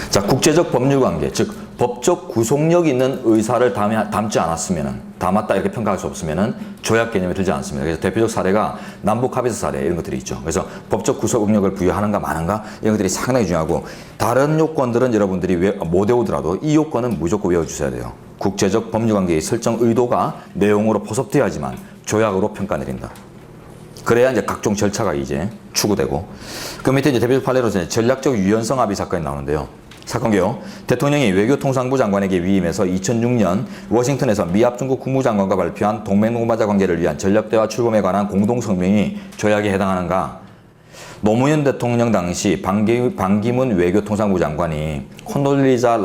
자, 국제적 법률 관계, 즉 법적 구속력 있는 의사를 담지 않았으면은, 담았다 이렇게 평가할 수 없으면은 조약 개념이 들지 않습니다. 그래서 대표적 사례가 남북 합의서 사례 이런 것들이 있죠. 그래서 법적 구속력을 부여하는가 마는가 이런 것들이 상당히 중요하고 다른 요건들은 여러분들이 못 외우더라도 이 요건은 무조건 외워주셔야 돼요. 국제적 법률관계의 설정 의도가 내용으로 포섭되어야지만 조약으로 평가 내린다. 그래야 이제 각종 절차가 이제 추구되고. 그 밑에 이제 대표적 판례로 전략적 유연성 합의 사건이 나오는데요. 사건 개요. 대통령이 외교통상부 장관에게 위임해서 2006년 워싱턴에서 미합중국 국무장관과 발표한 동맹동반자 관계를 위한 전략대화 출범에 관한 공동성명이 조약에 해당하는가? 노무현 대통령 당시 반기문 외교통상부 장관이 콘돌리자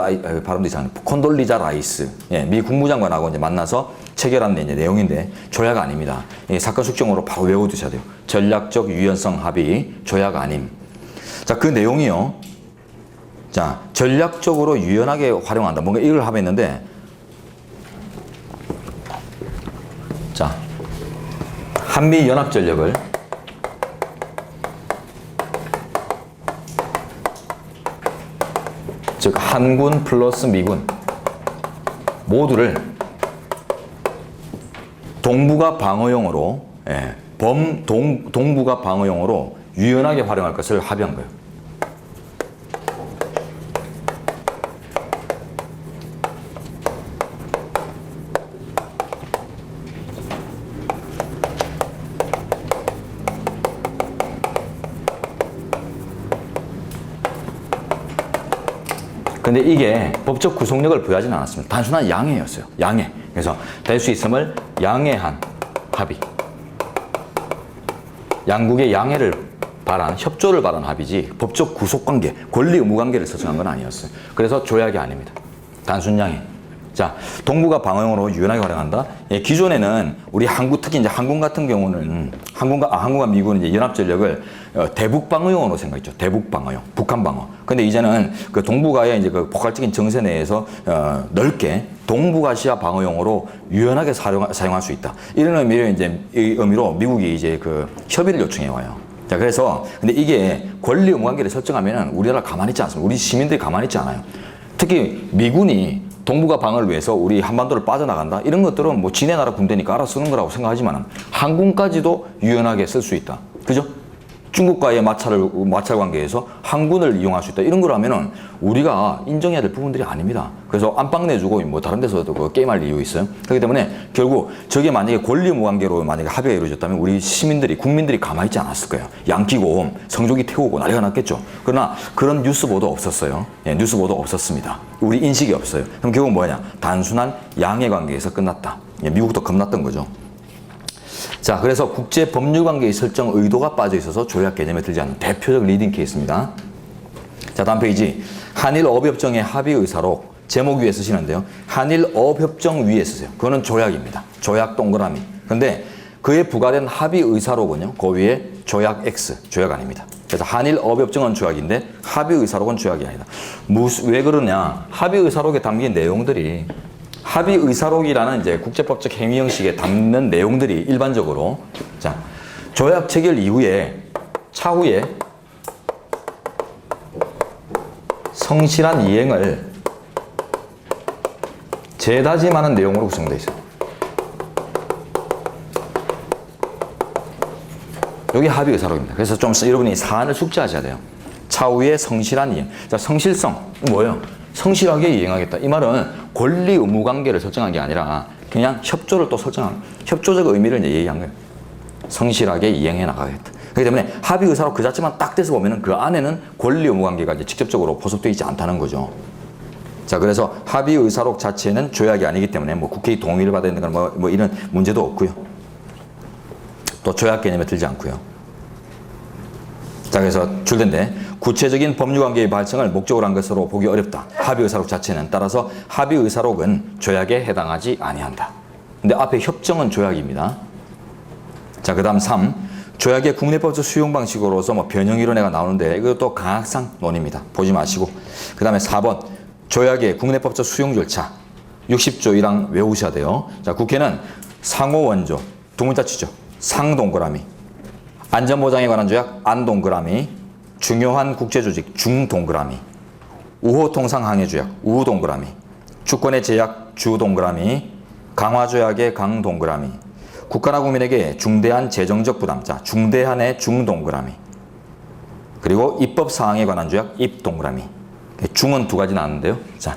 라이스 미 국무장관하고 이제 만나서 체결한 이제 내용인데 조약 아닙니다. 사건 숙정으로 바로 외워두셔야 돼요. 전략적 유연성 합의 조약 아님. 자, 그 내용이요. 자, 전략적으로 유연하게 활용한다. 뭔가 이걸 하고 있는데, 자, 한미 연합 전력을 즉 한군 플러스 미군 모두를 동북아 방어용으로 동북아 방어용으로 유연하게 활용할 것을 합의한 거예요. 근데 이게 법적 구속력을 부여하지는 않았습니다. 단순한 양해였어요. 양해. 그래서 될 수 있음을 양해한 합의. 양국의 양해를 바란, 협조를 바란 합의지 법적 구속관계, 권리 의무 관계를 설정한 건 아니었어요. 그래서 조약이 아닙니다. 단순 양해. 자, 동북아 방어용으로 유연하게 활용한다. 기존에는 우리 한국, 특히 이제 한국 같은 경우는 한국과 미국은 이제 연합 전력을 대북 방어용으로 생각했죠. 대북 방어용, 북한 방어. 근데 이제는 그 동북아의 이제 그 포괄적인 정세 내에서 넓게 동북아시아 방어용으로 유연하게 사용할 수 있다. 이런 의미로 미국이 이제 그 협의를 요청해 와요. 자, 그래서 근데 이게 권리 의무 관계를 설정하면은 우리나라 가만히 있지 않습니다. 우리 시민들이 가만히 있지 않아요. 특히 미군이 동북아 방어를 위해서 우리 한반도를 빠져나간다. 이런 것들은 뭐 지네 나라 군대니까 알아서 쓰는 거라고 생각하지만 한군까지도 유연하게 쓸 수 있다. 그죠? 중국과의 마찰 관계에서 항군을 이용할 수 있다. 이런 걸 하면은 우리가 인정해야 될 부분들이 아닙니다. 그래서 안방 내주고 뭐 다른 데서도 그 게임할 이유 있어요. 그렇기 때문에 결국 저게 만약에 권리 무관계로 만약에 합의가 이루어졌다면 우리 시민들이, 국민들이 가만히 있지 않았을 거예요. 양키고 성조기 태우고 난리가 났겠죠. 그러나 그런 뉴스 보도 없었어요. 예, 뉴스 보도 없었습니다. 우리 인식이 없어요. 그럼 결국 뭐냐? 단순한 양해 관계에서 끝났다. 예, 미국도 겁났던 거죠. 자, 그래서 국제 법률 관계의 설정 의도가 빠져 있어서 조약 개념에 들지 않는 대표적 리딩 케이스입니다. 자, 다음 페이지. 한일 어업협정의 합의 의사록 제목 위에 쓰시는데요. 한일 어업협정 위에 쓰세요. 그거는 조약입니다. 조약 동그라미. 근데 그에 부과된 합의 의사록은요. 그 위에 조약 X, 조약 아닙니다. 그래서 한일 어업협정은 조약인데 합의 의사록은 조약이 아니다. 왜 그러냐? 합의 의사록에 담긴 내용들이 합의 의사록이라는 이제 국제법적 행위 형식에 담는 내용들이 일반적으로 자, 조약 체결 이후에 차후에 성실한 이행을 재다짐하는 내용으로 구성되어 있어요. 여기 합의 의사록입니다. 그래서 좀 여러분이 사안을 숙지하셔야 돼요. 차후에 성실한 이행. 자, 성실성 뭐예요? 성실하게 이행하겠다. 이 말은 권리 의무 관계를 설정한 게 아니라 그냥 협조를 또 설정한, 협조적 의미를 이제 얘기한 거예요. 성실하게 이행해 나가겠다. 그렇기 때문에 합의 의사록 그 자체만 딱 떼서 보면은 그 안에는 권리 의무 관계가 이제 직접적으로 포섭되어 있지 않다는 거죠. 자, 그래서 합의 의사록 자체는 조약이 아니기 때문에 뭐 국회의 동의를 받아야 되는 건 뭐 이런 문제도 없고요. 또 조약 개념에 들지 않고요. 자, 그래서 줄된데 구체적인 법률관계의 발생을 목적으로 한 것으로 보기 어렵다. 합의의사록 자체는. 따라서 합의의사록은 조약에 해당하지 아니한다. 근데 앞에 협정은 조약입니다. 자, 그 다음 3. 조약의 국내법적 수용 방식으로서 뭐 변형이론회가 나오는데 이것도 강학상 논입니다. 보지 마시고. 그 다음에 4번. 조약의 국내법적 수용 절차. 60조 1항 외우셔야 돼요. 자, 국회는 상호 원조. 두 문자 치죠. 상 동그라미. 안전보장에 관한 조약 안 동그라미. 중요한 국제조직 중 동그라미. 우호통상항해 조약 우 동그라미. 주권의 제약 주 동그라미. 강화조약의 강 동그라미. 국가나 국민에게 중대한 재정적 부담 자 중대한의 중 동그라미. 그리고 입법사항에 관한 조약 입 동그라미. 중은 두 가지 나왔는데요. 자,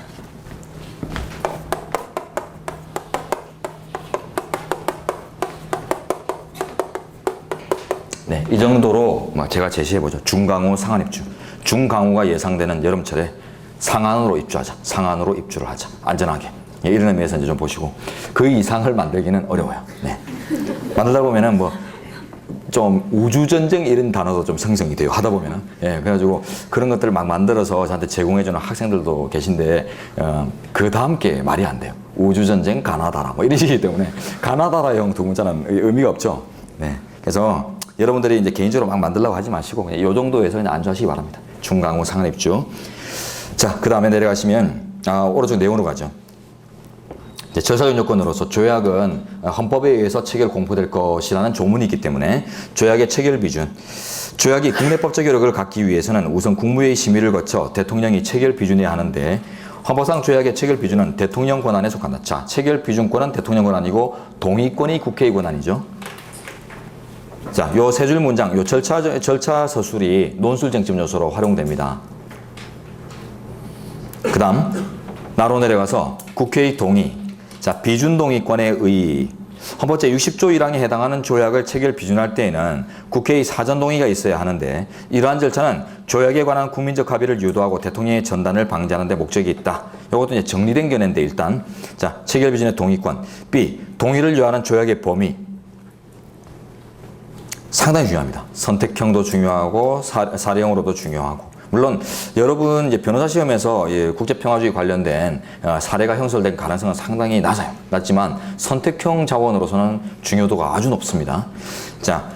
네, 이 정도로 제가 제시해보죠. 중강우 상한입주. 중강우가 예상되는 여름철에 상한으로 입주하자. 상한으로 입주를 하자. 안전하게. 예, 이런 의미에서 이제 좀 보시고. 그 이상을 만들기는 어려워요. 네. 만들다 보면은 뭐, 좀 우주전쟁 이런 단어도 좀 생성이 돼요. 하다 보면은. 예, 그래가지고 그런 것들을 막 만들어서 저한테 제공해주는 학생들도 계신데, 그 다음 게 말이 안 돼요. 우주전쟁 가나다라. 뭐 이러시기 때문에. 가나다라형 두 문자는 의미가 없죠. 네. 그래서 여러분들이 이제 개인적으로 막 만들려고 하지 마시고 그냥 이 정도에서 그냥 안주하시기 바랍니다. 중강우 상한입주. 자, 그 다음에 내려가시면 오른쪽 내용으로 가죠. 이제 절차적 요건으로서 조약은 헌법에 의해서 체결 공포될 것이라는 조문이 있기 때문에 조약의 체결 비준. 조약이 국내법적 효력을 갖기 위해서는 우선 국무회의 심의를 거쳐 대통령이 체결 비준해야 하는데 헌법상 조약의 체결 비준은 대통령 권한에 속한다. 자, 체결 비준권은 대통령 권한이고 동의권이 국회의 권한이죠. 자, 요 세 줄 문장, 요 절차 서술이 논술 쟁점 요소로 활용됩니다. 그 다음, 나로 내려가서 국회의 동의. 자, 비준 동의권의 의의. 헌법 제60조 1항에 해당하는 조약을 체결 비준할 때에는 국회의 사전 동의가 있어야 하는데 이러한 절차는 조약에 관한 국민적 합의를 유도하고 대통령의 전단을 방지하는 데 목적이 있다. 이것도 이제 정리된 견해인데 일단 자, 체결 비준의 동의권. B. 동의를 요하는 조약의 범위. 상당히 중요합니다. 선택형도 중요하고 사례형으로도 중요하고 물론 여러분 이제 변호사 시험에서 국제평화주의 관련된 사례가 형성된 가능성은 상당히 낮아요. 낮지만 선택형 자원으로서는 중요도가 아주 높습니다. 자,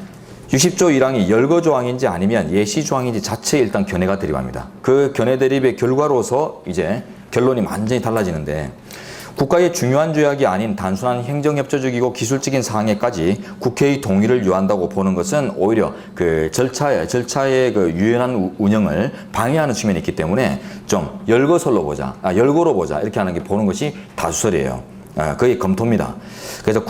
60조 1항이 열거 조항인지 아니면 예시 조항인지 자체에 일단 견해가 대립합니다. 그 견해 대립의 결과로서 이제 결론이 완전히 달라지는데 국가의 중요한 조약이 아닌 단순한 행정협조적이고 기술적인 사항에까지 국회의 동의를 요한다고 보는 것은 오히려 그 절차의 그 유연한 운영을 방해하는 측면이 있기 때문에 좀 열거설로 보자, 열거로 보자 이렇게 하는 게 보는 것이 다수설이에요. 거의 검토입니다. 그래서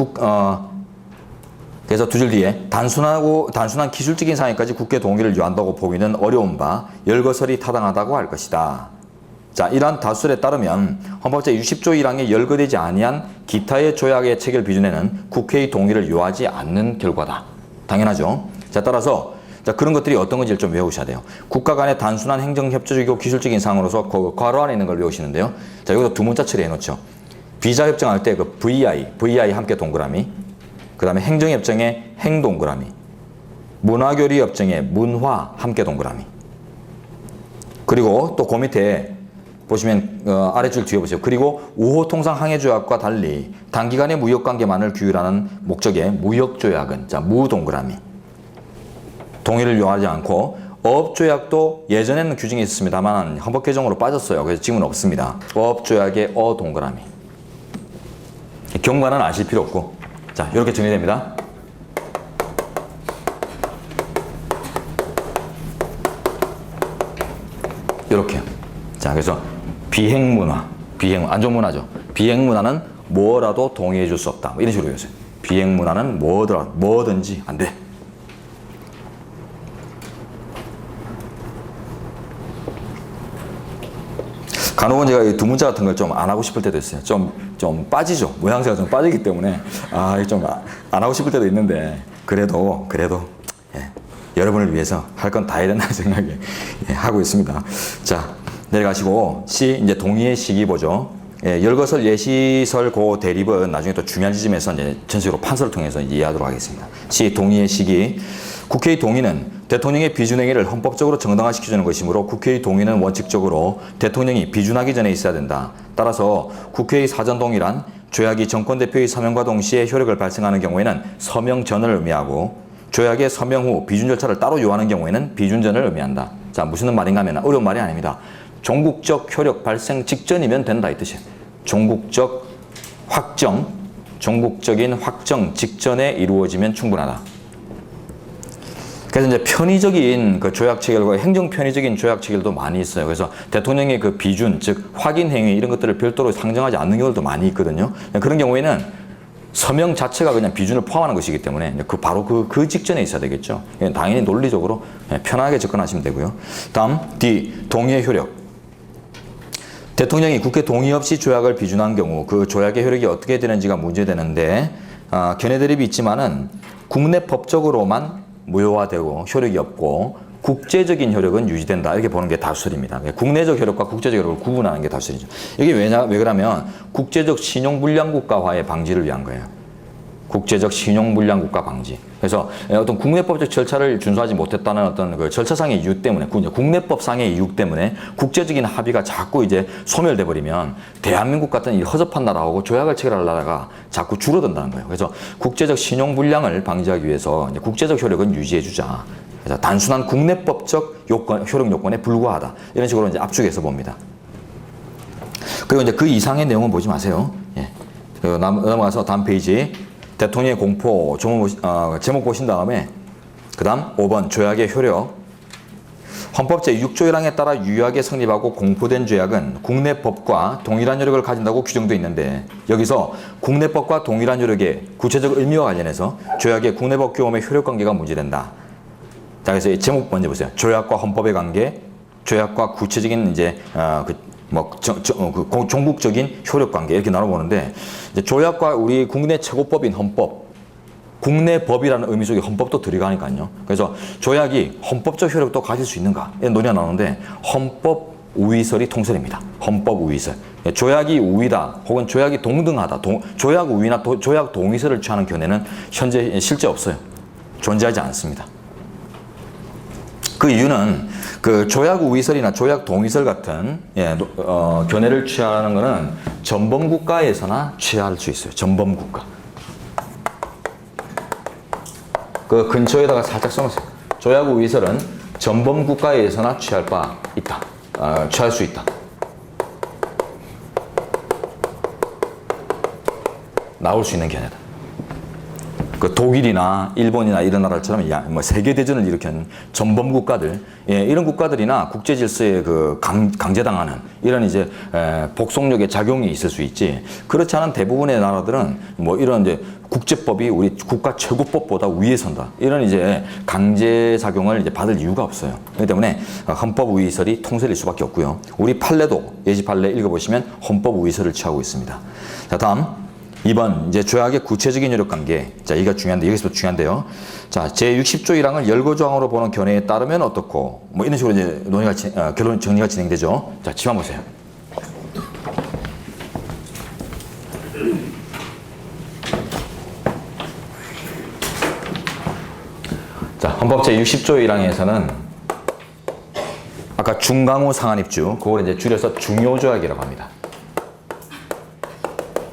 그래서 두 줄 뒤에 단순한 기술적인 상에까지 국회 동의를 요한다고 보기는 어려운 바 열거설이 타당하다고 할 것이다. 자, 이러한 다수설에 따르면 헌법 제60조 1항에 열거되지 아니한 기타의 조약의 체결 비준에는 국회의 동의를 요하지 않는 결과다. 당연하죠. 자, 따라서 자, 그런 것들이 어떤 건지를 좀 외우셔야 돼요. 국가 간의 단순한 행정협조적이고 기술적인 사항으로서 괄호 안에 있는 걸 외우시는데요. 자, 여기서 두 문자 처리해 놓죠. 비자 협정할 때 그 VI 함께 동그라미, 그 다음에 행정협정의 행 동그라미, 문화교류 협정의 문화 함께 동그라미. 그리고 또 그 밑에 보시면 아래줄 뒤에 보세요. 그리고 5호 통상 항해조약과 달리 단기간의 무역관계만을 규율하는 목적의 무역조약은 자, 무 동그라미. 동의를 요하지 않고 어업조약도 예전에는 규정이 있었습니다만 헌법 개정으로 빠졌어요. 그래서 지금은 없습니다. 어업조약의 어 동그라미. 경과는 아실 필요 없고 자, 이렇게 정리됩니다. 이렇게요. 자, 그래서 비행문화, 안전문화죠. 비행문화는 뭐라도 동의해 줄 수 없다. 뭐 이런 식으로 외우세요. 비행문화는 뭐든지 안 돼. 간혹은 제가 이 두 문자 같은 걸 좀 안 하고 싶을 때도 있어요. 좀 빠지죠. 모양새가 좀 빠지기 때문에 좀 안 하고 싶을 때도 있는데 그래도 예, 여러분을 위해서 할 건 다 해야 된다는 생각에 예, 하고 있습니다. 자, 내려가시고 이제 동의의 시기 보죠. 예, 열거설, 예시설, 고 대립은 나중에 또 중요한 지점에서 이제 전체적으로 판서를 통해서 이해하도록 하겠습니다. 동의의 시기. 국회의 동의는 대통령의 비준행위를 헌법적으로 정당화시켜주는 것이므로 국회의 동의는 원칙적으로 대통령이 비준하기 전에 있어야 된다. 따라서 국회의 사전동의란 조약이 정권대표의 서명과 동시에 효력을 발생하는 경우에는 서명 전을 의미하고 조약의 서명 후 비준 절차를 따로 요하는 경우에는 비준 전을 의미한다. 자, 무슨 말인가 하면 어려운 말이 아닙니다. 종국적 효력 발생 직전이면 된다 이 뜻이에요. 종국적인 확정 직전에 이루어지면 충분하다. 그래서 이제 편의적인 그 조약 체결과 행정 편의적인 조약 체결도 많이 있어요. 그래서 대통령의 그 비준, 즉 확인 행위 이런 것들을 별도로 상정하지 않는 경우도 많이 있거든요. 그런 경우에는 서명 자체가 그냥 비준을 포함하는 것이기 때문에 바로 그 직전에 있어야 되겠죠. 당연히 논리적으로 편하게 접근하시면 되고요. 다음 D, 동의의 효력. 대통령이 국회 동의 없이 조약을 비준한 경우 그 조약의 효력이 어떻게 되는지가 문제되는데 견해 대립이 있지만은 국내 법적으로만 무효화되고 효력이 없고 국제적인 효력은 유지된다 이렇게 보는 게 다수설입니다. 국내적 효력과 국제적 효력을 구분하는 게 다수설이죠. 이게 왜 그러냐면 국제적 신용불량국가화의 방지를 위한 거예요. 국제적 신용불량국가 방지. 그래서 어떤 국내법적 절차를 준수하지 못했다는 어떤 그 절차상의 이유 때문에, 국내법상의 이유 때문에 국제적인 합의가 자꾸 이제 소멸돼 버리면 대한민국 같은 이 허접한 나라하고 조약을 체결할 나라가 자꾸 줄어든다는 거예요. 그래서 국제적 신용불량을 방지하기 위해서 이제 국제적 효력은 유지해주자. 그래서 단순한 국내법적 효력 요건에 불과하다. 이런 식으로 이제 압축해서 봅니다. 그리고 이제 그 이상의 내용은 보지 마세요. 예. 넘어가서 다음 페이지. 대통령의 공포 제목 보신 다음에 그 다음 5번 조약의 효력. 헌법 제6조 1항에 따라 유효하게 성립하고 공포된 조약은 국내법과 동일한 효력을 가진다고 규정되어 있는데 여기서 국내법과 동일한 효력의 구체적 의미와 관련해서 조약의 국내법 규범의 효력 관계가 문제된다. 자, 그래서 제목 먼저 보세요. 조약과 헌법의 관계, 조약과 구체적인 이제 종국적인 효력 관계 이렇게 나눠보는데 이제 조약과 우리 국내 최고법인 헌법, 국내법이라는 의미 속에 헌법도 들어가니까요. 그래서 조약이 헌법적 효력도 가질 수 있는가 이런 논의가 나오는데 헌법 우위설이 통설입니다. 헌법 우위설. 조약이 우위다 혹은 조약이 동등하다. 조약 우위나 조약 동위설을 취하는 견해는 현재 실제 없어요. 존재하지 않습니다. 그 이유는 그 조약 우위설이나 조약 동위설 같은 견해를 취하는 것은 전범국가에서나 취할 수 있어요. 전범국가. 그 근처에다가 살짝 써놓으세요. 조약 우위설은 전범국가에서나 취할 바 있다. 취할 수 있다. 나올 수 있는 견해다. 그 독일이나 일본이나 이런 나라처럼 세계대전을 일으킨 전범국가들, 이런 국가들이나 국제 질서에 그 강제당하는 이런 이제 복속력의 작용이 있을 수 있지. 그렇지 않은 대부분의 나라들은 이런 이제 국제법이 우리 국가 최고법보다 위에 선다. 이런 이제 강제 작용을 이제 받을 이유가 없어요. 그렇기 때문에 헌법 위의설이 통쇄될 수밖에 없고요. 우리 판례도 예시 판례 읽어보시면 헌법 위의설을 취하고 있습니다. 자, 다음 2번 이제 조약의 구체적인 효력 관계. 자, 이가 중요한데 여기서부터 중요한데요. 자, 제 60조 1항을 열거조항으로 보는 견해에 따르면 어떻고 뭐 이런 식으로 이제 논의가 결론 정리가 진행되죠. 자, 지만 보세요. 자, 헌법 제 60조 1항에서는 아까 중강우 상한입주, 그걸 이제 줄여서 중요조약이라고 합니다.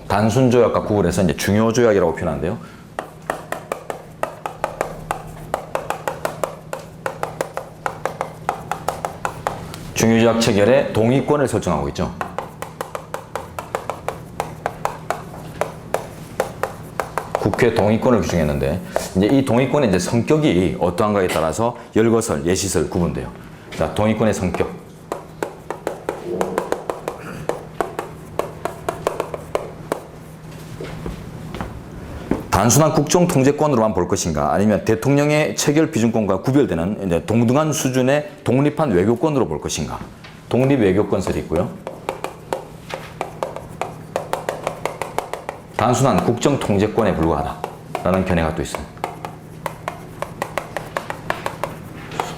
단순 조약과 구분해서 이제 중요 조약이라고 표현하는데요. 중요 조약 체결의 동의권을 설정하고 있죠. 국회 동의권을 규정했는데 이제 이 동의권의 이제 성격이 어떠한가에 따라서 열거설, 예시설 구분돼요. 자, 동의권의 성격. 단순한 국정 통제권으로만 볼 것인가, 아니면 대통령의 체결 비준권과 구별되는 이제 동등한 수준의 독립한 외교권으로 볼 것인가. 독립 외교권설이 있고요. 단순한 국정 통제권에 불과하다라는 견해가 또 있습니다.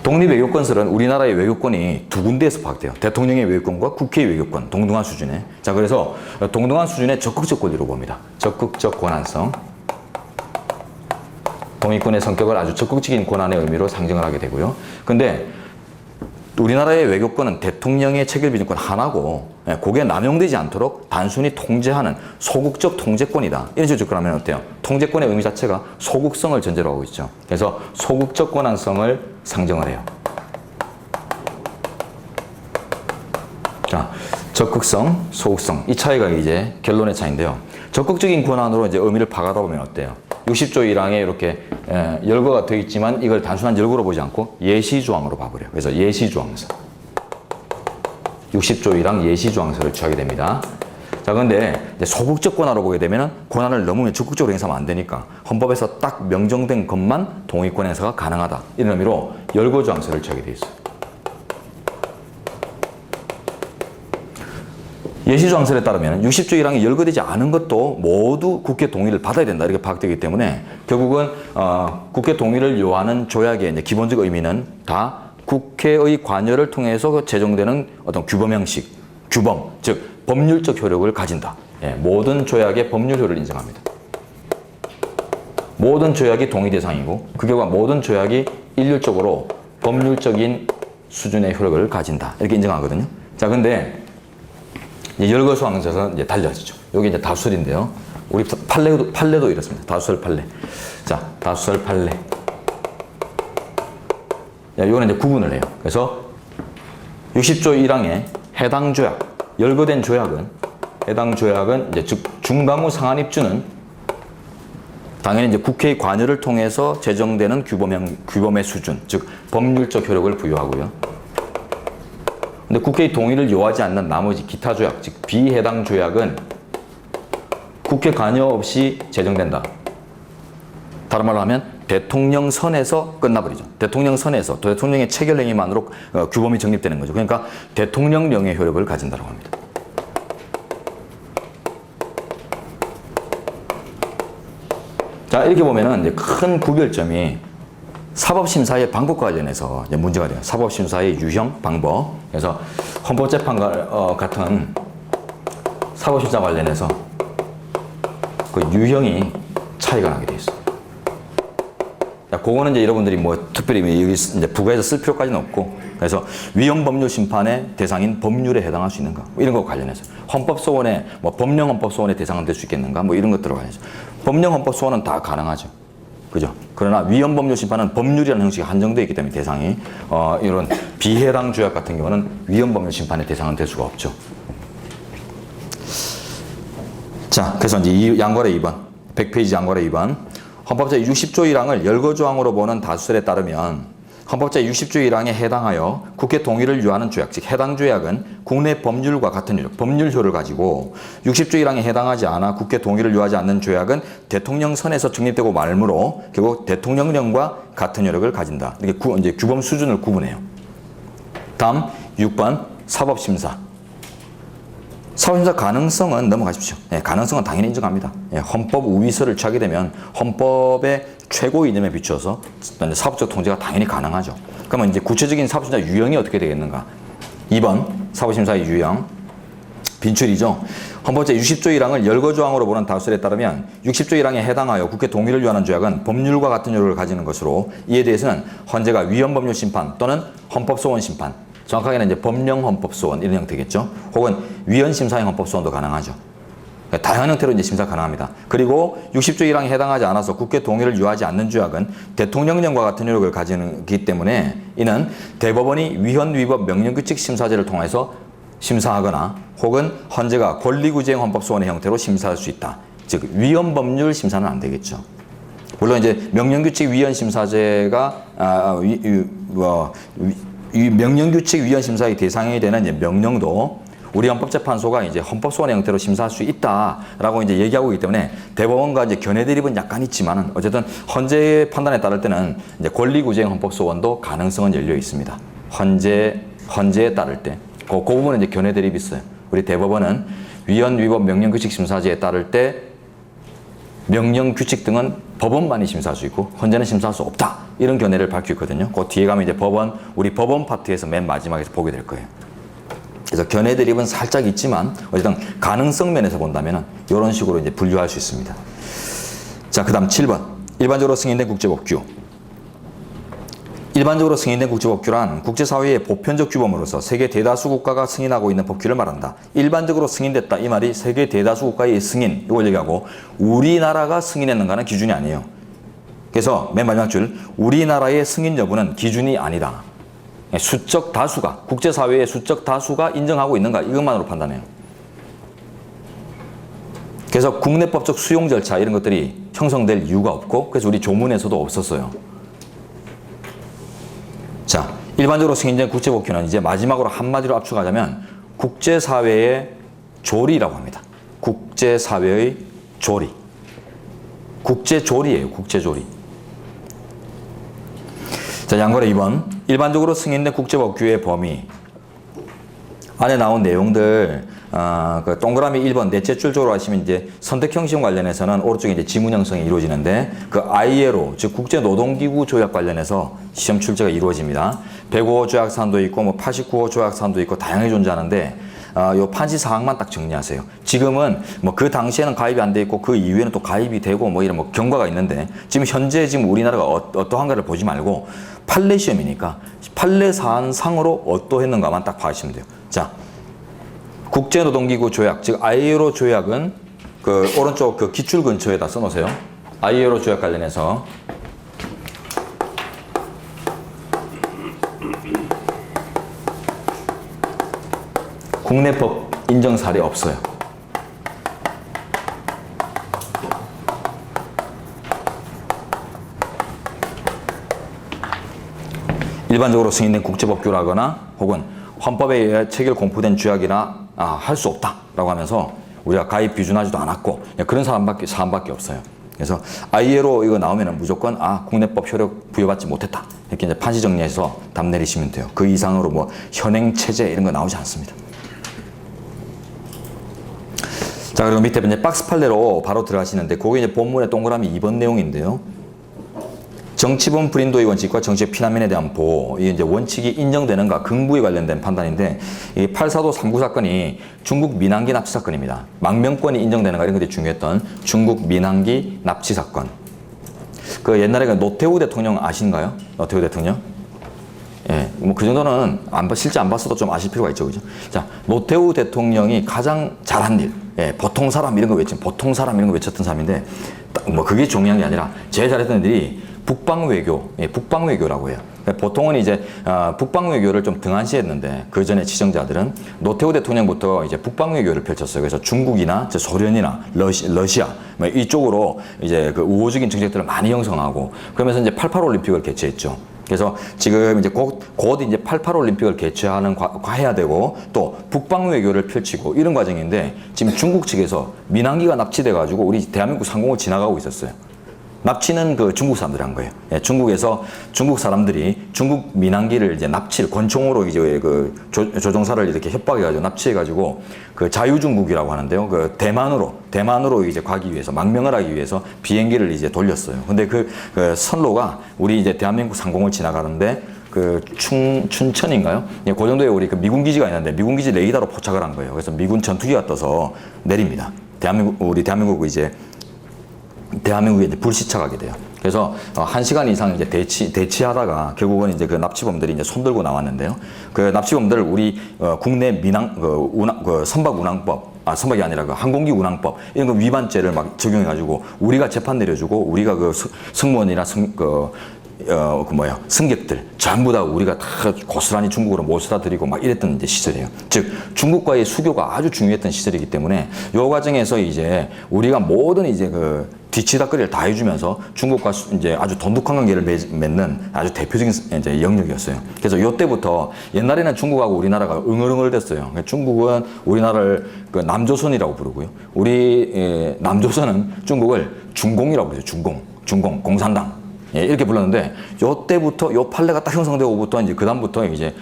독립 외교권설은 우리나라의 외교권이 두 군데에서 파악돼요. 대통령의 외교권과 국회의 외교권, 동등한 수준에. 자, 그래서 동등한 수준의 적극적 권리로 봅니다. 적극적 권한성. 동의권의 성격을 아주 적극적인 권한의 의미로 상정을 하게 되고요. 근데 우리나라의 외교권은 대통령의 체결 비준권 하나고, 그게 남용되지 않도록 단순히 통제하는 소극적 통제권이다. 이런 식으로 접근하면 어때요? 통제권의 의미 자체가 소극성을 전제로 하고 있죠. 그래서 소극적 권한성을 상정을 해요. 자, 적극성, 소극성. 이 차이가 이제 결론의 차이인데요. 적극적인 권한으로 이제 의미를 파가다 보면 어때요? 60조 1항에 이렇게 열거가 되어 있지만 이걸 단순한 열거로 보지 않고 예시조항으로 봐버려요. 그래서 예시조항서. 60조 1항 예시조항서를 취하게 됩니다. 자, 그런데 소극적 권한으로 보게 되면 권한을 너무 적극적으로 행사하면 안 되니까 헌법에서 딱 명정된 것만 동의권 행사가 가능하다. 이런 의미로 열거조항서를 취하게 되어 있어요. 예시조항설에 따르면 60조 1항이 열거되지 않은 것도 모두 국회 동의를 받아야 된다, 이렇게 파악되기 때문에 결국은 국회 동의를 요하는 조약의 이제 기본적 의미는 다 국회의 관여를 통해서 제정되는 어떤 규범 형식, 규범, 즉 법률적 효력을 가진다. 모든 조약의 법률 효력을 인정합니다. 모든 조약이 동의 대상이고 그 결과 모든 조약이 일률적으로 법률적인 수준의 효력을 가진다, 이렇게 인정하거든요. 자, 근데 열거조항에서는 이제 달라지죠. 여기 이제 다수설인데요. 우리 판례도 이렇습니다. 다수설 판례. 자, 다수설 판례. 이거는 이제 구분을 해요. 그래서 60조 1항에 해당 조약, 열거된 조약은, 해당 조약은 이제 즉 중강우 상한입주는 당연히 이제 국회의 관여를 통해서 제정되는 규범의 수준, 즉 법률적 효력을 부여하고요. 근데 국회의 동의를 요하지 않는 나머지 기타 조약, 즉 비해당 조약은 국회 관여 없이 제정된다. 다른 말로 하면 대통령 선에서 끝나버리죠. 대통령 선에서 대통령의 체결 행위만으로 규범이 정립되는 거죠. 그러니까 대통령령의 효력을 가진다고 합니다. 자, 이렇게 보면은 이제 큰 구별점이 사법심사의 방법과 관련해서 이제 문제가 돼요. 사법심사의 유형, 방법. 그래서 헌법재판관 같은 사법심사 관련해서 그 유형이 차이가 나게 돼 있어요. 그거는 이제 여러분들이 뭐 특별히 여기 이제 부가해서 쓸 필요까지는 없고, 그래서 위헌법률심판의 대상인 법률에 해당할 수 있는가, 뭐 이런 거 관련해서 헌법소원의 뭐 법령헌법소원의 대상은 될 수 있겠는가, 뭐 이런 것들과 관련해서 법령헌법소원은 다 가능하죠. 그죠? 그러나 위헌법률심판은 법률이라는 형식이 한정되어 있기 때문에 대상이 이런 비해당 조약 같은 경우는 위헌법률심판의 대상은 될 수가 없죠. 자, 그래서 이제 이 양괄의 2번, 100페이지 양괄의 2번. 헌법제 60조 1항을 열거조항으로 보는 다수설에 따르면 헌법 제60조 1항에 해당하여 국회 동의를 요하는 조약, 즉 해당 조약은 국내 법률과 같은 효력, 법률효를 가지고 60조 1항에 해당하지 않아 국회 동의를 요하지 않는 조약은 대통령 선에서成立되고 말므로 결국 대통령령과 같은 효력을 가진다. 이렇게 이제 규범 수준을 구분해요. 다음 6번 사법심사. 사법심사 가능성은 넘어가십시오. 가능성은 당연히 인정합니다. 헌법 우위설을 취하게 되면 헌법의 최고 이념에 비추어서 사법적 통제가 당연히 가능하죠. 그러면 이제 구체적인 사법심사 유형이 어떻게 되겠는가? 2번 사법심사의 유형. 빈출이죠. 헌법 제60조 1항을 열거조항으로 보는 다수설에 따르면 60조 1항에 해당하여 국회 동의를 요하는 조약은 법률과 같은 효력을 가지는 것으로 이에 대해서는 헌재가 위헌법률 심판 또는 헌법소원 심판, 정확하게는 이제 법령헌법소원 이런 형태겠죠. 혹은 위헌심사형 헌법소원도 가능하죠. 다양한 형태로 이제 심사 가능합니다. 그리고 60조 1항에 해당하지 않아서 국회 동의를 요하지 않는 조약은 대통령령과 같은 효력을 가지기 때문에 이는 대법원이 위헌 위법 명령규칙 심사제를 통해서 심사하거나 혹은 헌재가 권리구제형 헌법소원의 형태로 심사할 수 있다. 즉 위헌법률 심사는 안 되겠죠. 물론 이제 명령규칙 위헌심사제가 이 명령규칙 위헌심사의 대상이 되는 이제 명령도 우리 헌법재판소가 이제 헌법소원의 형태로 심사할 수 있다라고 이제 얘기하고 있기 때문에 대법원과 이제 견해 대립은 약간 있지만은 어쨌든 헌재의 판단에 따를 때는 이제 권리구제형 헌법소원도 가능성은 열려 있습니다. 헌재에 따를 때 그 부분은 이제 견해 대립이 있어요. 우리 대법원은 위헌 위법 명령규칙 심사제에 따를 때 명령규칙 등은 법원만이 심사할 수 있고 헌재는 심사할 수 없다. 이런 견해를 밝히고 있거든요. 그 뒤에 가면 이제 우리 법원 파트에서 맨 마지막에서 보게 될 거예요. 그래서 견해 대립은 살짝 있지만 어쨌든 가능성 면에서 본다면 이런 식으로 이제 분류할 수 있습니다. 자, 그 다음 7번. 일반적으로 승인된 국제법규. 일반적으로 승인된 국제법규란 국제사회의 보편적 규범으로서 세계 대다수 국가가 승인하고 있는 법규를 말한다. 일반적으로 승인됐다. 이 말이 세계 대다수 국가의 승인, 이걸 얘기하고 우리나라가 승인했는가는 기준이 아니에요. 그래서 맨 마지막 줄, 우리나라의 승인 여부는 기준이 아니다. 수적 다수가, 국제사회의 수적 다수가 인정하고 있는가, 이것만으로 판단해요. 그래서 국내법적 수용 절차 이런 것들이 형성될 이유가 없고, 그래서 우리 조문에서도 없었어요. 자, 일반적으로 승인된 국제법규는 이제 마지막으로 한마디로 압축하자면 국제사회의 조리라고 합니다. 국제사회의 조리. 국제조리예요. 국제조리. 자, 양거래 2번. 일반적으로 승인된 국제법규의 범위. 안에 나온 내용들, 그 동그라미 1번 넷째 줄적으로 하시면 이제 선택형 시험 관련해서는 오른쪽에 이제 지문 형성이 이루어지는데 그 ILO, 즉 국제노동기구 조약 관련해서 시험 출제가 이루어집니다. 105호 조약사항도 있고 뭐 89호 조약사항도 있고 다양하게 존재하는데 요 판시 사항만 딱 정리하세요. 지금은 뭐 그 당시에는 가입이 안 돼 있고 그 이후에는 또 가입이 되고 뭐 이런 뭐 경과가 있는데 지금 현재 지금 우리나라가 어떠한가를 보지 말고 판례 시험이니까 판례 사안상으로 어떠했는가만 딱 봐주시면 돼요. 자, 국제노동기구 조약, 즉 ILO 조약은 그 오른쪽 그 기출 근처에다 써놓으세요. ILO 조약 관련해서 국내법 인정 사례 없어요. 일반적으로 승인된 국제법규라거나 혹은 헌법에 의해 체결 공포된 조약이나 할 수 없다라고 하면서 우리가 가입 비준하지도 않았고 그런 사안밖에 없어요. 그래서 ILO 이거 나오면은 무조건 국내법 효력 부여받지 못했다 이렇게 이제 판시 정리해서 답 내리시면 돼요. 그 이상으로 뭐 현행 체제 이런 거 나오지 않습니다. 자, 그리고 밑에 이제 박스 판례로 바로 들어가시는데 그게 이제 본문의 동그라미 2번 내용인데요. 정치범 불인도의 원칙과 정치적 피난민에 대한 보호, 이 이제 원칙이 인정되는가 긍부에 관련된 판단인데 이 8.4도 3구 사건이 중국 민항기 납치 사건입니다. 망명권이 인정되는가 이런 것들이 중요했던 중국 민항기 납치 사건. 그 옛날에 그 노태우 대통령 아신가요? 노태우 대통령? 예, 뭐 그 정도는 실제 안 봤어도 좀 아실 필요가 있죠, 그죠? 자, 노태우 대통령이 가장 잘한 일, 보통 사람 이런 거 보통 사람 이런 거 외쳤던 사람인데 뭐 그게 중요한 게 아니라 제일 잘했던 일이 북방외교, 북방외교라고 해요. 보통은 이제 북방외교를 좀 등한시했는데 그 전에 지정자들은 노태우 대통령부터 이제 북방외교를 펼쳤어요. 그래서 중국이나 소련이나 러시아 뭐 이쪽으로 이제 그 우호적인 정책들을 많이 형성하고 그러면서 이제 88 올림픽을 개최했죠. 그래서 지금 이제 곧 이제 88 올림픽을 개최하는 해야 되고 또 북방 외교를 펼치고 이런 과정인데 지금 중국 측에서 민항기가 납치돼 가지고 우리 대한민국 상공을 지나가고 있었어요. 납치는 그 중국 사람들이 한 거예요. 예, 중국에서 중국 사람들이 중국 민항기를 이제 납치를 권총으로 이제 그 조종사를 이렇게 협박해가지고 납치해가지고 그 자유중국이라고 하는데요. 그 대만으로 이제 가기 위해서 망명을 하기 위해서 비행기를 이제 돌렸어요. 근데 그 선로가 우리 이제 대한민국 상공을 지나가는데 그 춘천인가요? 예, 그 정도에 우리 그 미군 기지가 있는데 미군 기지 레이더로 포착을 한 거예요. 그래서 미군 전투기가 떠서 내립니다. 우리 대한민국이 이제 불시착하게 돼요. 그래서 1시간 이상 이제 대치하다가 결국은 이제 그 납치범들이 이제 손들고 나왔는데요. 그 납치범들을 우리 국내 선박 운항법, 선박이 아니라 그 항공기 운항법 이런 거 위반죄를 막 적용해가지고 우리가 재판 내려주고 우리가 그 승무원이나 승객들 전부 다 우리가 다 고스란히 중국으로 모셔다 드리고 막 이랬던 이제 시절이에요. 즉 중국과의 수교가 아주 중요했던 시절이기 때문에 이 과정에서 이제 우리가 모든 이제 그 뒤치다거리를 다 해주면서 중국과 이제 아주 돈독한 관계를 맺는 아주 대표적인 이제 영역이었어요. 그래서 이때부터 옛날에는 중국하고 우리나라가 응얼응얼 됐어요. 중국은 우리나라를 그 남조선이라고 부르고요. 우리 남조선은 중국을 중공이라고 부르죠. 중공, 공산당. 예, 이렇게 불렀는데 요때부터 요 판례가 딱 형성되고부터 이제 그다음부터 이제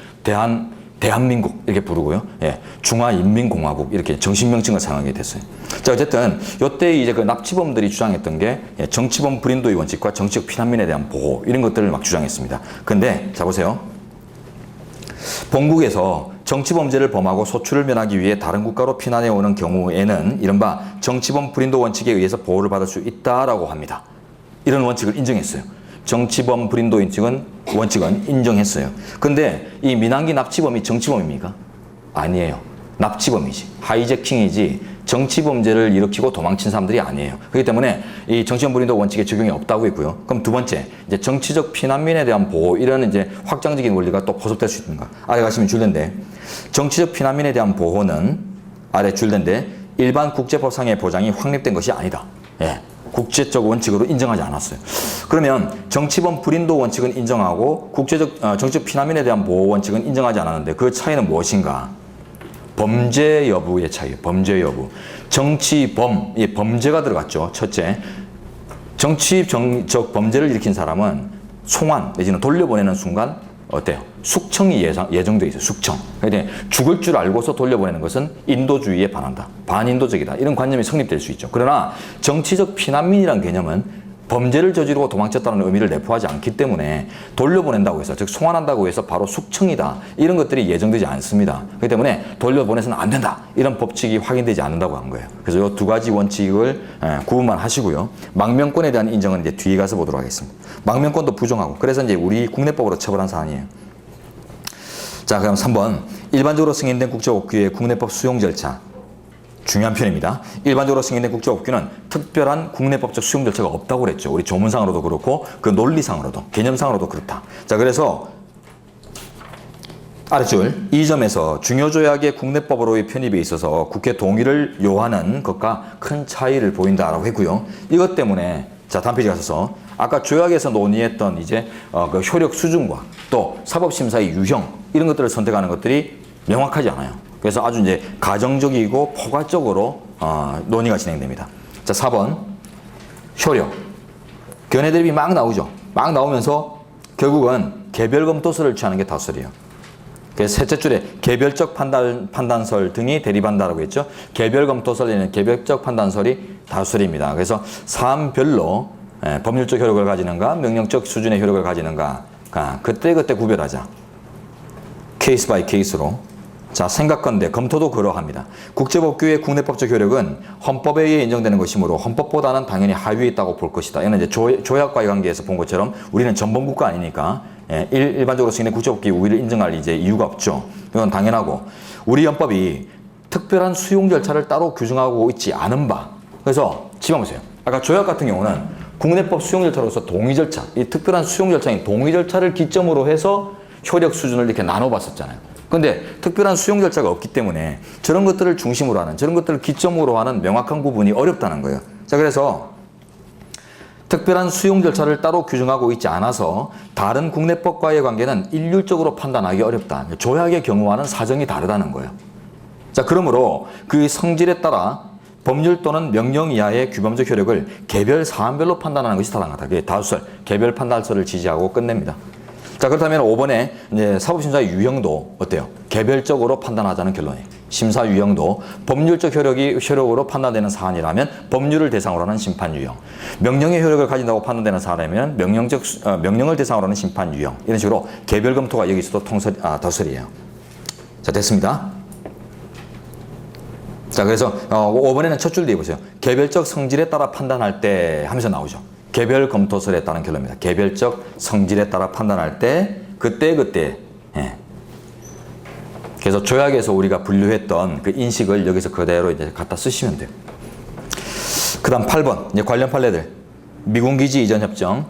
대한민국 이렇게 부르고요. 예, 중화인민공화국 이렇게 정식 명칭을 사용하게 됐어요. 자, 어쨌든 요때 이제 그 납치범들이 주장했던 게 정치범 불인도의 원칙과 정치적 피난민에 대한 보호 이런 것들을 막 주장했습니다. 근데 자 보세요. 본국에서 정치범죄를 범하고 소출을 면하기 위해 다른 국가로 피난해 오는 경우에는 이른바 정치범 불인도 원칙에 의해서 보호를 받을 수 있다라고 합니다. 이런 원칙을 인정했어요. 정치범 불인도 원칙은 인정했어요. 근데 이 민항기 납치범이 정치범입니까? 아니에요. 납치범이지. 하이제킹이지 정치범죄를 일으키고 도망친 사람들이 아니에요. 그렇기 때문에 이 정치범 불인도 원칙에 적용이 없다고 했고요. 그럼 두 번째, 이제 정치적 피난민에 대한 보호 이런 이제 확장적인 원리가 또 포섭될 수 있는가? 아래 가시면 줄된데 정치적 피난민에 대한 보호는 아래 줄된데 일반 국제법상의 보장이 확립된 것이 아니다. 예. 국제적 원칙으로 인정하지 않았어요. 그러면 정치범 불인도 원칙은 인정하고 정치적 피난민에 대한 보호 원칙은 인정하지 않았는데 그 차이는 무엇인가? 범죄 여부의 차이예요. 범죄 여부. 정치범, 이 범죄가 들어갔죠. 첫째, 정치적 범죄를 일으킨 사람은 송환 내지는 돌려보내는 순간 어때요? 숙청이 예정되어 있어요. 숙청. 그러니까 죽을 줄 알고서 돌려보내는 것은 인도주의에 반한다. 반인도적이다. 이런 관념이 성립될 수 있죠. 그러나 정치적 피난민이라는 개념은 범죄를 저지르고 도망쳤다는 의미를 내포하지 않기 때문에 돌려보낸다고 해서, 즉 송환한다고 해서 바로 숙청이다. 이런 것들이 예정되지 않습니다. 그렇기 때문에 돌려보내서는 안 된다. 이런 법칙이 확인되지 않는다고 한 거예요. 그래서 이 두 가지 원칙을 구분만 하시고요. 망명권에 대한 인정은 이제 뒤에 가서 보도록 하겠습니다. 망명권도 부정하고, 그래서 이제 우리 국내법으로 처벌한 사안이에요. 자, 그럼 3번. 일반적으로 승인된 국제법규의 국내법 수용 절차. 중요한 편입니다. 일반적으로 승인된 국제법규는 특별한 국내법적 수용 절차가 없다고 그랬죠. 우리 조문상으로도 그렇고 그 논리상으로도 개념상으로도 그렇다. 자, 그래서 아랫줄 이 점에서 중요 조약의 국내법으로의 편입에 있어서 국회 동의를 요하는 것과 큰 차이를 보인다라고 했고요. 이것 때문에 자, 다음 페이지 가셔서 아까 조약에서 논의했던 이제 그 효력 수준과 또 사법심사의 유형 이런 것들을 선택하는 것들이 명확하지 않아요. 그래서 아주 이제 가정적이고 포괄적으로 논의가 진행됩니다. 자, 4번 효력. 견해 대립이 막 나오죠. 막 나오면서 결국은 개별 검토설을 취하는 게 다수설이에요. 그래서 셋째 줄에 개별적 판단설 등이 대립한다라고 했죠. 개별 검토설에는 개별적 판단설이 다수설입니다. 그래서 사안별로 법률적 효력을 가지는가 명령적 수준의 효력을 가지는가 그때그때 구별하자. 케이스 바이 케이스로. 자, 생각건대 검토도 그러합니다. 국제법규의 국내법적 효력은 헌법에 의해 인정되는 것이므로 헌법보다는 당연히 하위에 있다고 볼 것이다. 이는 이제 조약과의 관계에서 본 것처럼 우리는 전범국가 아니니까 일반적으로 승인된 국제법규의 우위를 인정할 이제 이유가 없죠. 이건 당연하고 우리 헌법이 특별한 수용 절차를 따로 규정하고 있지 않은 바. 그래서 집어보세요. 아까 조약 같은 경우는 국내법 수용 절차로서 동의 절차, 이 특별한 수용 절차인 동의 절차를 기점으로 해서 효력 수준을 이렇게 나눠봤었잖아요. 근데 특별한 수용 절차가 없기 때문에 저런 것들을 중심으로 하는, 저런 것들을 기점으로 하는 명확한 구분이 어렵다는 거예요. 자, 그래서 특별한 수용 절차를 따로 규정하고 있지 않아서 다른 국내법과의 관계는 일률적으로 판단하기 어렵다. 조약의 경우와는 사정이 다르다는 거예요. 자, 그러므로 그 성질에 따라 법률 또는 명령 이하의 규범적 효력을 개별 사안별로 판단하는 것이 타당하다. 그게 다수설, 개별 판단설을 지지하고 끝냅니다. 자, 그렇다면 5번에 이제 사법심사 유형도 어때요? 개별적으로 판단하자는 결론이에요. 심사 유형도 법률적 효력으로 판단되는 사안이라면 법률을 대상으로 하는 심판 유형, 명령의 효력을 가진다고 판단되는 사안이라면 명령을 대상으로 하는 심판 유형, 이런 식으로 개별 검토가 여기서도 다수설이에요. 자, 됐습니다. 자, 그래서 5번에는 첫 줄 뒤에 보세요. 개별적 성질에 따라 판단할 때 하면서 나오죠. 개별 검토설에 따른 결론입니다. 개별적 성질에 따라 판단할 때 그때 예. 그래서 조약에서 우리가 분류했던 그 인식을 여기서 그대로 이제 갖다 쓰시면 돼요. 그 다음 8번 이제 관련 판례들. 미군기지 이전 협정.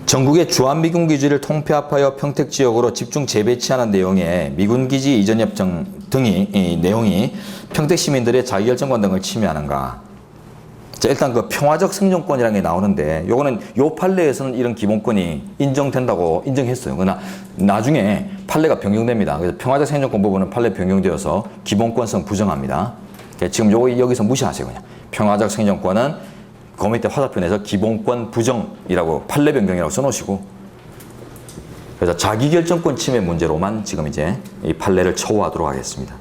전국의 주한미군기지를 통폐합하여 평택지역으로 집중 재배치하는 내용의 미군기지 이전 협정 등이 이 내용이 평택시민들의 자기결정권 등을 침해하는가. 자, 일단 그 평화적 생존권이라는 게 나오는데 요거는 요 판례에서는 이런 기본권이 인정된다고 인정했어요. 그러나 나중에 판례가 변경됩니다. 그래서 평화적 생존권 부분은 판례 변경되어서 기본권성 부정합니다. 지금 요거 여기서 무시하세요. 그냥 평화적 생존권은 그 밑에 화살표에서 기본권 부정이라고 판례 변경이라고 써놓으시고, 그래서 자기결정권 침해 문제로만 지금 이제 이 판례를 처우하도록 하겠습니다.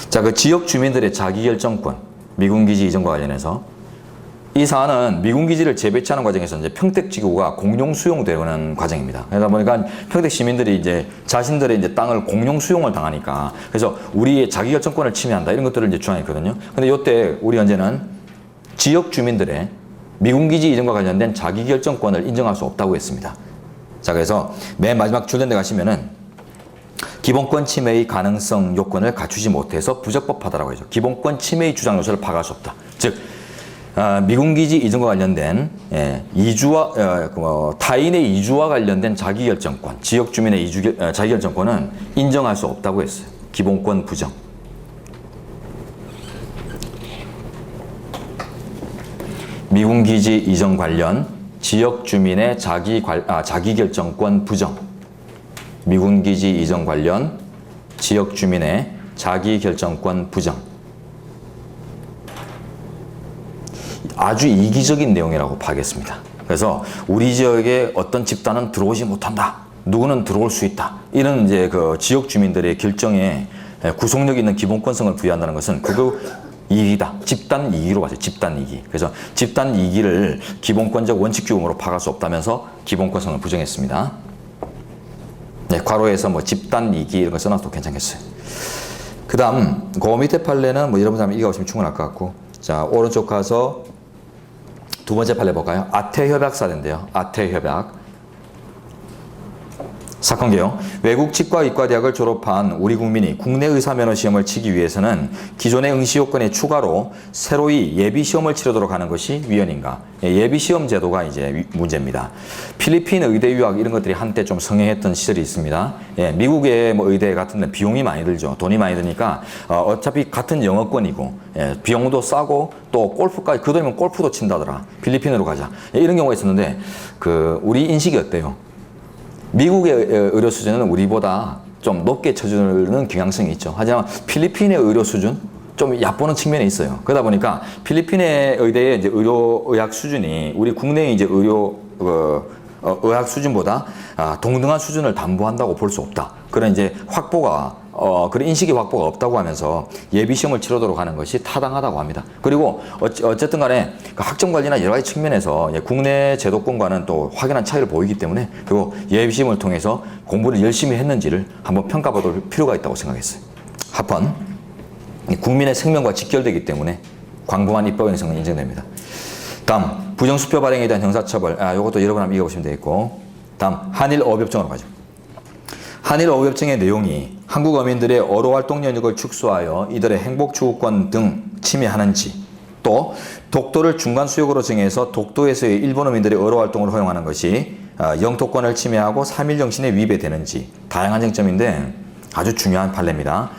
자, 그 지역 주민들의 자기결정권 미군기지 이전과 관련해서 이 사안은 미군기지를 재배치하는 과정에서 이제 평택지구가 공용 수용되는 과정입니다. 그러다 보니까 평택 시민들이 이제 자신들의 이제 땅을 공용 수용을 당하니까 그래서 우리의 자기결정권을 침해한다 이런 것들을 이제 주장했거든요. 근데 이때 우리 현재는 지역 주민들의 미군기지 이전과 관련된 자기결정권을 인정할 수 없다고 했습니다. 자, 그래서 맨 마지막 줄된 데 가시면은 기본권 침해의 가능성 요건을 갖추지 못해서 부적법하다라고 하죠. 기본권 침해의 주장 요소를 파악할 수 없다. 즉, 미군기지 이전과 관련된 타인의 이주와 관련된 자기결정권, 지역 주민의 자기결정권은 인정할 수 없다고 했어요. 기본권 부정. 미군기지 이전 관련 지역 주민의 자기결정권 부정. 미군기지 이전 관련 지역 주민의 자기결정권 부정. 아주 이기적인 내용이라고 봐야겠습니다. 그래서 우리 지역에 어떤 집단은 들어오지 못한다. 누구는 들어올 수 있다. 이런 이제 그 지역 주민들의 결정에 구속력 있는 기본권성을 부여한다는 것은 그거 이익이다. 집단 이익으로 봐요. 집단 이익. 그래서 집단 이익을 기본권적 원칙 규범으로 파악할 수 없다면서 기본권성을 부정했습니다. 네, 괄호에서 뭐 집단 이익 이런 거 써놔도 괜찮겠어요. 그 다음 그 밑에 판례는 뭐 여러분 한번 읽어보시면 충분할 것 같고, 자, 오른쪽 가서 두 번째 판례 볼까요? 아태협약 사례인데요. 아태협약. 사건 개요. 외국 치과 의과대학을 졸업한 우리 국민이 국내 의사면허 시험을 치기 위해서는 기존의 응시 요건에 추가로 새로이 예비 시험을 치르도록 하는 것이 위헌인가? 예비 시험 제도가 이제 문제입니다. 필리핀 의대 유학 이런 것들이 한때 좀 성행했던 시절이 있습니다. 예, 미국의 뭐 의대 같은 데 비용이 많이 들죠. 돈이 많이 드니까 어차피 같은 영어권이고 비용도 싸고 또 골프까지 그 돈이면 골프도 친다더라. 필리핀으로 가자. 이런 경우가 있었는데 우리 인식이 어때요? 미국의 의료 수준은 우리보다 좀 높게 쳐주는 경향성이 있죠. 하지만 필리핀의 의료 수준 좀 얕보는 측면이 있어요. 그러다 보니까 필리핀의 의대의 이제 의학 수준이 우리 국내의 이제 의학 수준보다 동등한 수준을 담보한다고 볼 수 없다. 그런 이제 그런 인식의 확보가 없다고 하면서 예비 시험을 치르도록 하는 것이 타당하다고 합니다. 그리고 어쨌든 간에 그 학점 관리나 여러 가지 측면에서 국내 제도권과는 또 확연한 차이를 보이기 때문에 그리고 예비 시험을 통해서 공부를 열심히 했는지를 한번 평가받을 필요가 있다고 생각했어요. 합헌. 국민의 생명과 직결되기 때문에 광범한 입법 형성은 인정됩니다. 다음 부정수표 발행에 대한 형사처벌. 이것도 여러분 한번 읽어보시면 되겠고, 다음 한일 어업협정으로 가죠. 한일 어업협정의 내용이 한국 어민들의 어로활동 영역을 축소하여 이들의 행복추구권 등 침해하는지, 또 독도를 중간수역으로 정해서 독도에서의 일본 어민들의 어로활동을 허용하는 것이 영토권을 침해하고 3.1 정신에 위배되는지 다양한 쟁점인데 아주 중요한 판례입니다.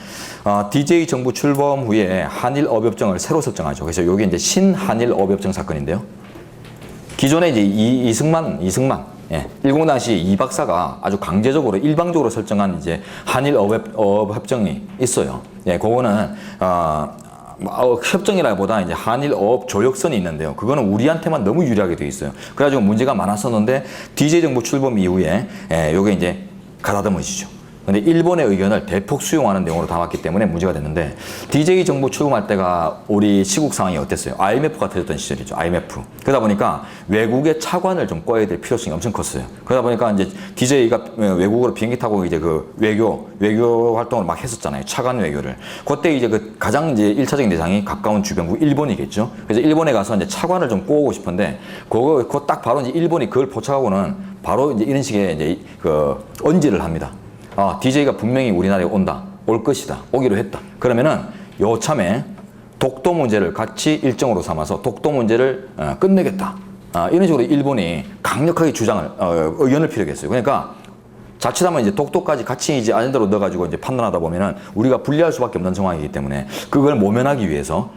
DJ 정부 출범 후에 한일 어업협정을 새로 설정하죠. 그래서 이게 이제 신한일 어업협정 사건인데요. 기존에 이제 이승만, 예, 일공 당시 이 박사가 아주 강제적으로 일방적으로 설정한 이제 한일 어업협정이 있어요. 예, 그거는 협정이라기보다 이제 한일 어업 조약선이 있는데요. 그거는 우리한테만 너무 유리하게 되어 있어요. 그래가지고 문제가 많았었는데 DJ 정부 출범 이후에 요게 이제 가다듬어지죠. 근데 일본의 의견을 대폭 수용하는 내용으로 담았기 때문에 문제가 됐는데 DJ 정부 출범할 때가 우리 시국 상황이 어땠어요? IMF가 터졌던 시절이죠. IMF. 그러다 보니까 외국의 차관을 좀 꺼야 될 필요성이 엄청 컸어요. 그러다 보니까 이제 DJ가 외국으로 비행기 타고 이제 그 외교 활동을 막 했었잖아요. 차관 외교를. 그때 이제 그 가장 이제 1차적인 대상이 가까운 주변국 일본이겠죠. 그래서 일본에 가서 이제 차관을 좀 꼬고 싶은데 그거 딱 바로 이제 일본이 그걸 포착하고는 바로 이제 이런 식의 이제 그 언지를 합니다. DJ가 분명히 우리나라에 온다. 올 것이다. 오기로 했다. 그러면은 요참에 독도 문제를 같이 일정으로 삼아서 독도 문제를 끝내겠다. 이런 식으로 일본이 강력하게 의견을 피력했어요. 그러니까 자칫하면 이제 독도까지 같이 이제 아젠다로 넣어가지고 이제 판단하다 보면은 우리가 불리할 수밖에 없는 상황이기 때문에 그걸 모면하기 위해서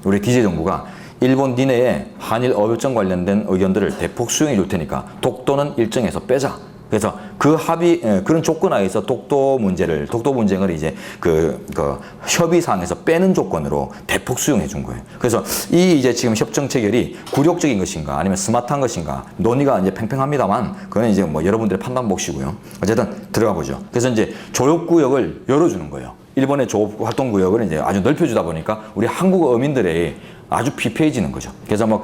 우리 DJ 정부가 일본 니네에 한일 어협정 관련된 의견들을 대폭 수용해 줄 테니까 독도는 일정에서 빼자. 그래서 그 합의, 그런 조건 하에서 독도 분쟁을 이제 그 협의사항에서 빼는 조건으로 대폭 수용해 준 거예요. 그래서 이 이제 지금 협정 체결이 굴욕적인 것인가 아니면 스마트한 것인가 논의가 이제 팽팽합니다만 그건 이제 뭐 여러분들의 판단 몫이고요. 어쨌든 들어가 보죠. 그래서 이제 조업구역을 열어주는 거예요. 일본의 조업활동구역을 이제 아주 넓혀주다 보니까 우리 한국 어민들의 아주 피폐해지는 거죠. 그래서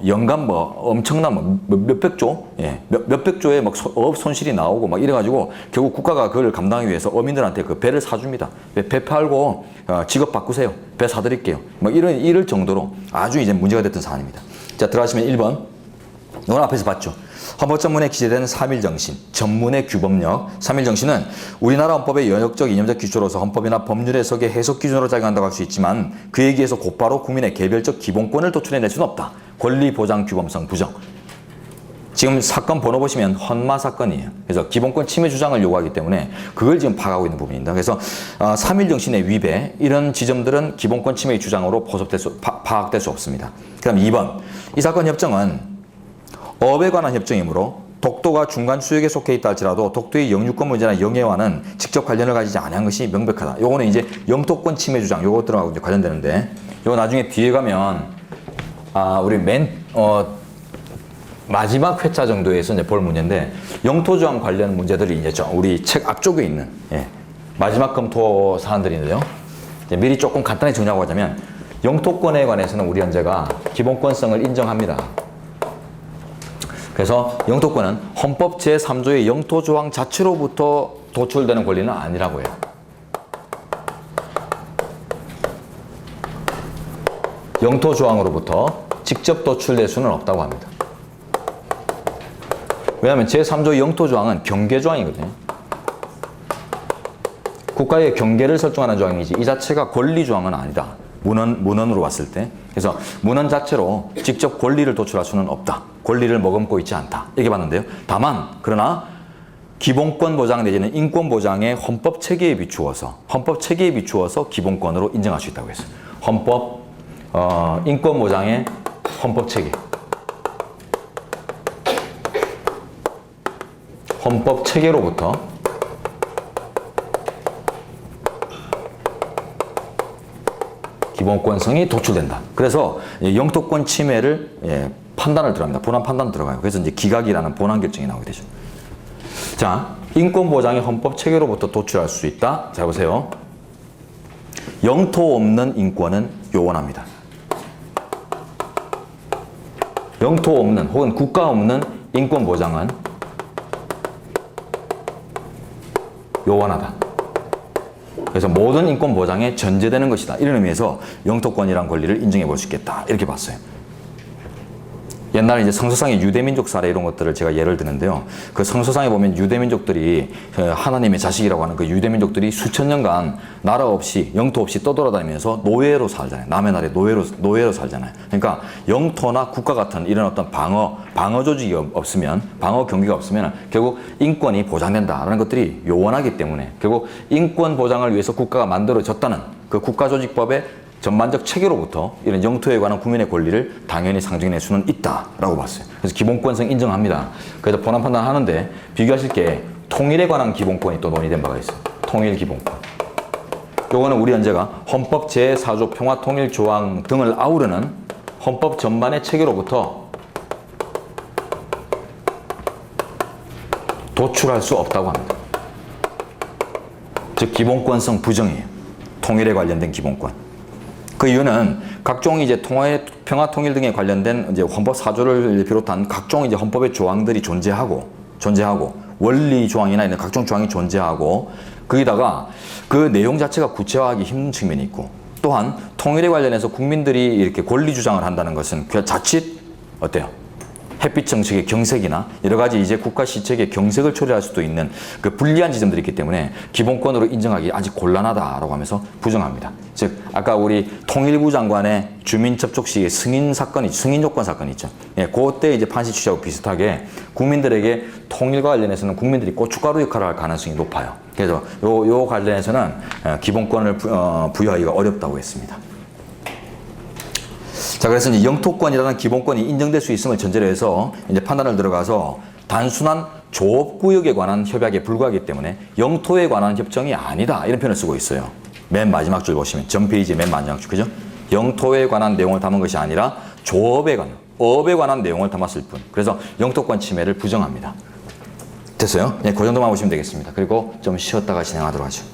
연간 엄청난 몇백조, 예, 몇백조의 막 어업 손실이 나오고 막 이래가지고 결국 국가가 그걸 감당하기 위해서 어민들한테 그 배를 사줍니다. 배 팔고 직업 바꾸세요. 배 사드릴게요. 이럴 정도로 아주 이제 문제가 됐던 사안입니다. 자, 들어가시면 1번. 이건 앞에서 봤죠. 헌법전문에 기재된 3.1정신, 전문의 규범력. 3.1정신은 우리나라 헌법의 연역적, 이념적 기초로서 헌법이나 법률 해석의 해석 기준으로 작용한다고 할 수 있지만 그에 의해서 곧바로 국민의 개별적 기본권을 도출해낼 수는 없다. 권리 보장 규범성 부정. 지금 사건 번호 보시면 헌마 사건이에요. 그래서 기본권 침해 주장을 요구하기 때문에 그걸 지금 파악하고 있는 부분입니다. 그래서 3.1정신의 위배, 이런 지점들은 기본권 침해의 주장으로 파악될 수 없습니다. 그럼 2번. 이 사건 협정은 어업에 관한 협정이므로 독도가 중간 수역에 속해 있다 할지라도 독도의 영유권 문제나 영해와는 직접 관련을 가지지 않은 것이 명백하다. 요거는 이제 영토권 침해 주장 요것들하고 이제 관련되는데 요거 나중에 뒤에 가면 우리 마지막 회차 정도에서 이제 볼 문제인데 영토조항 관련 문제들이 이제 우리 책 앞쪽에 있는 마지막 검토 사안들인데요. 미리 조금 간단히 정리하고 하자면 영토권에 관해서는 우리 헌재가 기본권성을 인정합니다. 그래서 영토권은 헌법 제3조의 영토조항 자체로부터 도출되는 권리는 아니라고 해요. 영토조항으로부터 직접 도출될 수는 없다고 합니다. 왜냐하면 제3조 영토조항은 경계조항이거든요. 국가의 경계를 설정하는 조항이지 이 자체가 권리조항은 아니다. 문헌으로 봤을 때. 그래서 문헌 자체로 직접 권리를 도출할 수는 없다. 권리를 머금고 있지 않다. 이렇게 봤는데요. 다만 그러나 기본권 보장 내지는 인권 보장의 헌법 체계에 비추어서 기본권으로 인정할 수 있다고 했어요. 인권 보장의 헌법 체계. 헌법 체계로부터 기본권성이 도출된다. 그래서 영토권 침해를 판단을 들어갑니다. 본안 판단 들어가요. 그래서 이제 기각이라는 본안 결정이 나오게 되죠. 자, 인권 보장의 헌법 체계로부터 도출할 수 있다. 잘 보세요. 영토 없는 인권은 요원합니다. 영토 없는 혹은 국가 없는 인권 보장은 요원하다. 그래서 모든 인권 보장에 전제되는 것이다. 이런 의미에서 영토권이란 권리를 인정해 볼 수 있겠다. 이렇게 봤어요. 옛날에 이제 성서상의 유대민족 사례 이런 것들을 제가 예를 드는데요. 그 성서상에 보면 유대민족들이 하나님의 자식이라고 하는 그 유대민족들이 수천 년간 나라 없이 영토 없이 떠돌아다니면서 노예로 살잖아요. 남의 나라에 노예로 살잖아요. 그러니까 영토나 국가 같은 이런 어떤 방어 조직이 없으면, 방어 경기가 없으면 결국 인권이 보장된다라는 것들이 요원하기 때문에 결국 인권 보장을 위해서 국가가 만들어졌다는 그 국가조직법의 전반적 체계로부터 이런 영토에 관한 국민의 권리를 당연히 상정할 수는 있다라고 봤어요. 그래서 기본권성 인정합니다. 그래서 본안 판단하는데 비교하실 게 통일에 관한 기본권이 또 논의된 바가 있어요. 통일 기본권. 요거는 우리 헌재가 헌법 제4조 평화통일조항 등을 아우르는 헌법 전반의 체계로부터 도출할 수 없다고 합니다. 즉 기본권성 부정이에요. 통일에 관련된 기본권. 그 이유는 각종 이제 평화 통일 등에 관련된 이제 헌법 4조를 비롯한 각종 이제 헌법의 조항들이 존재하고 원리 조항이나 이런 각종 조항이 존재하고 거기다가 그 내용 자체가 구체화하기 힘든 측면이 있고 또한 통일에 관련해서 국민들이 이렇게 권리 주장을 한다는 것은 그냥 자칫 어때요? 햇빛 정책의 경색이나 여러 가지 이제 국가 시책의 경색을 초래할 수도 있는 그 불리한 지점들이 있기 때문에 기본권으로 인정하기 아직 곤란하다라고 하면서 부정합니다. 즉 아까 우리 통일부 장관의 주민 접촉 시의 승인 요건 사건이 있죠. 예, 그때 이제 판시 취지하고 비슷하게 국민들에게 통일과 관련해서는 국민들이 고춧가루 역할을 할 가능성이 높아요. 그래서 요 관련해서는 기본권을 부여하기가 어렵다고 했습니다. 자, 그래서 이제 영토권이라는 기본권이 인정될 수 있음을 전제로 해서 이제 판단을 들어가서 단순한 조업구역에 관한 협약에 불과하기 때문에 영토에 관한 협정이 아니다. 이런 표현을 쓰고 있어요. 맨 마지막 줄 보시면 전 페이지의 맨 마지막 줄, 그죠? 영토에 관한 내용을 담은 것이 아니라 업에 관한 내용을 담았을 뿐. 그래서 영토권 침해를 부정합니다. 됐어요? 네, 그 정도만 보시면 되겠습니다. 그리고 좀 쉬었다가 진행하도록 하죠.